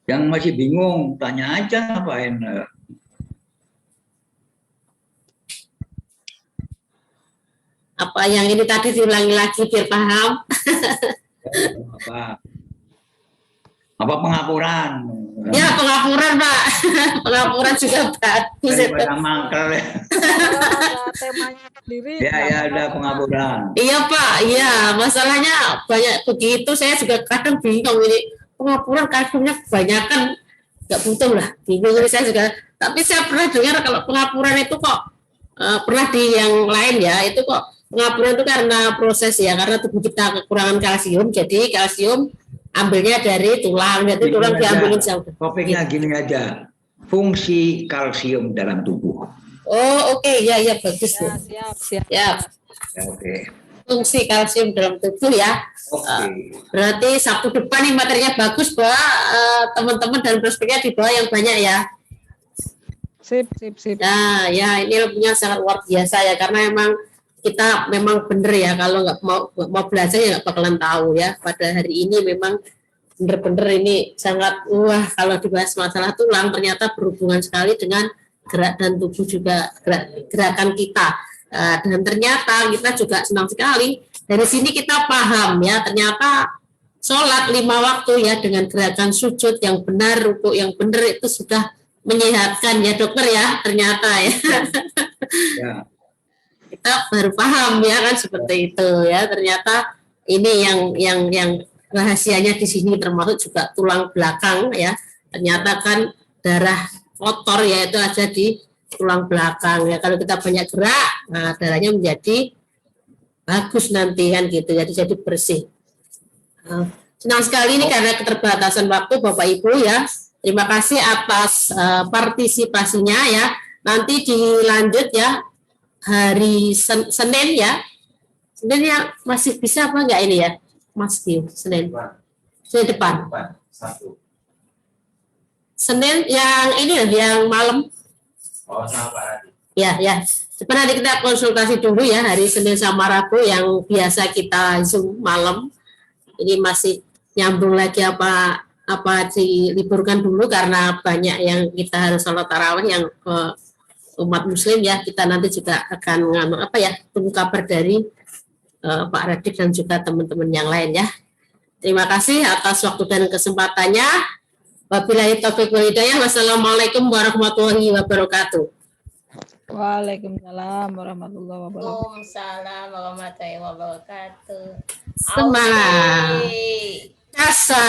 Yang masih bingung, tanya aja ngapain. Apa yang ini tadi diulangi lagi biar paham? Apa pengapuran? Ya, pengapuran, Pak. Pengapuran juga bagus. Daripada mangkel ya. Temanya sendiri. Ya, ada pengapuran. Iya, Pak. Iya, masalahnya banyak begitu. Saya juga kadang bingung ini. Pengapuran kadangnya kebanyakan nggak butuh lah. Bingung ini saya juga. Tapi saya pernah dengar kalau pengapuran itu kok pernah di yang lain ya, itu kok pengapuran itu karena proses ya, karena tubuh kita kekurangan kalsium, jadi kalsium ambilnya dari tulang, jadi Gini tulang aja, diambilin jauh. topiknya gini aja, fungsi kalsium dalam tubuh. Oh oke. Ya bagus tuh. Siap. Ya, Oke. fungsi kalsium dalam tubuh ya. Berarti Sabtu depan nih materinya bagus, Pak. Teman-teman dan prospeknya di bawah yang banyak ya. Sip. Nah, ya ini ilmunya sangat luar biasa ya, karena kita memang bener ya, kalau nggak mau belajar ya nggak bakalan tahu ya. Pada hari ini memang bener-bener ini sangat kalau dibahas masalah tulang ternyata berhubungan sekali dengan gerak dan tubuh juga, gerakan kita. Dan ternyata kita juga senang sekali dari sini kita paham ya, ternyata sholat 5 waktu ya dengan gerakan sujud yang benar, rukuk yang benar itu sudah menyehatkan ya dokter ya, ternyata ya. Ya. Kita baru paham ya kan, seperti itu ya, ternyata ini yang rahasianya di sini, termasuk juga tulang belakang ya, ternyata kan darah kotor ya itu ada di tulang belakang ya, kalau kita banyak gerak, nah darahnya menjadi bagus nanti kan gitu, jadi bersih. Senang sekali ini karena keterbatasan waktu Bapak Ibu ya, terima kasih atas partisipasinya ya, nanti dilanjut ya hari Senin ya. Senin ya masih bisa apa enggak ini ya Mas Bio? Senin depan. Senin yang ini yang malam. Oh, sama Pak Radi. Ya. Sebenarnya nanti kita konsultasi dulu ya hari Senin sama Rabu yang biasa kita Zoom malam. Ini masih nyambung lagi apa diliburkan dulu karena banyak yang kita harus sholat tarawih yang umat muslim ya, kita nanti juga akan tunggu kabar dari Pak Radik dan juga teman-teman yang lain ya. Terima kasih atas waktu dan kesempatannya. Wabillahi taufiq wal hidayah. Wassalamualaikum warahmatullahi wabarakatuh. Waalaikumsalam warahmatullahi wabarakatuh. Waalaikumsalam warahmatullahi wabarakatuh. Semangat. Asa.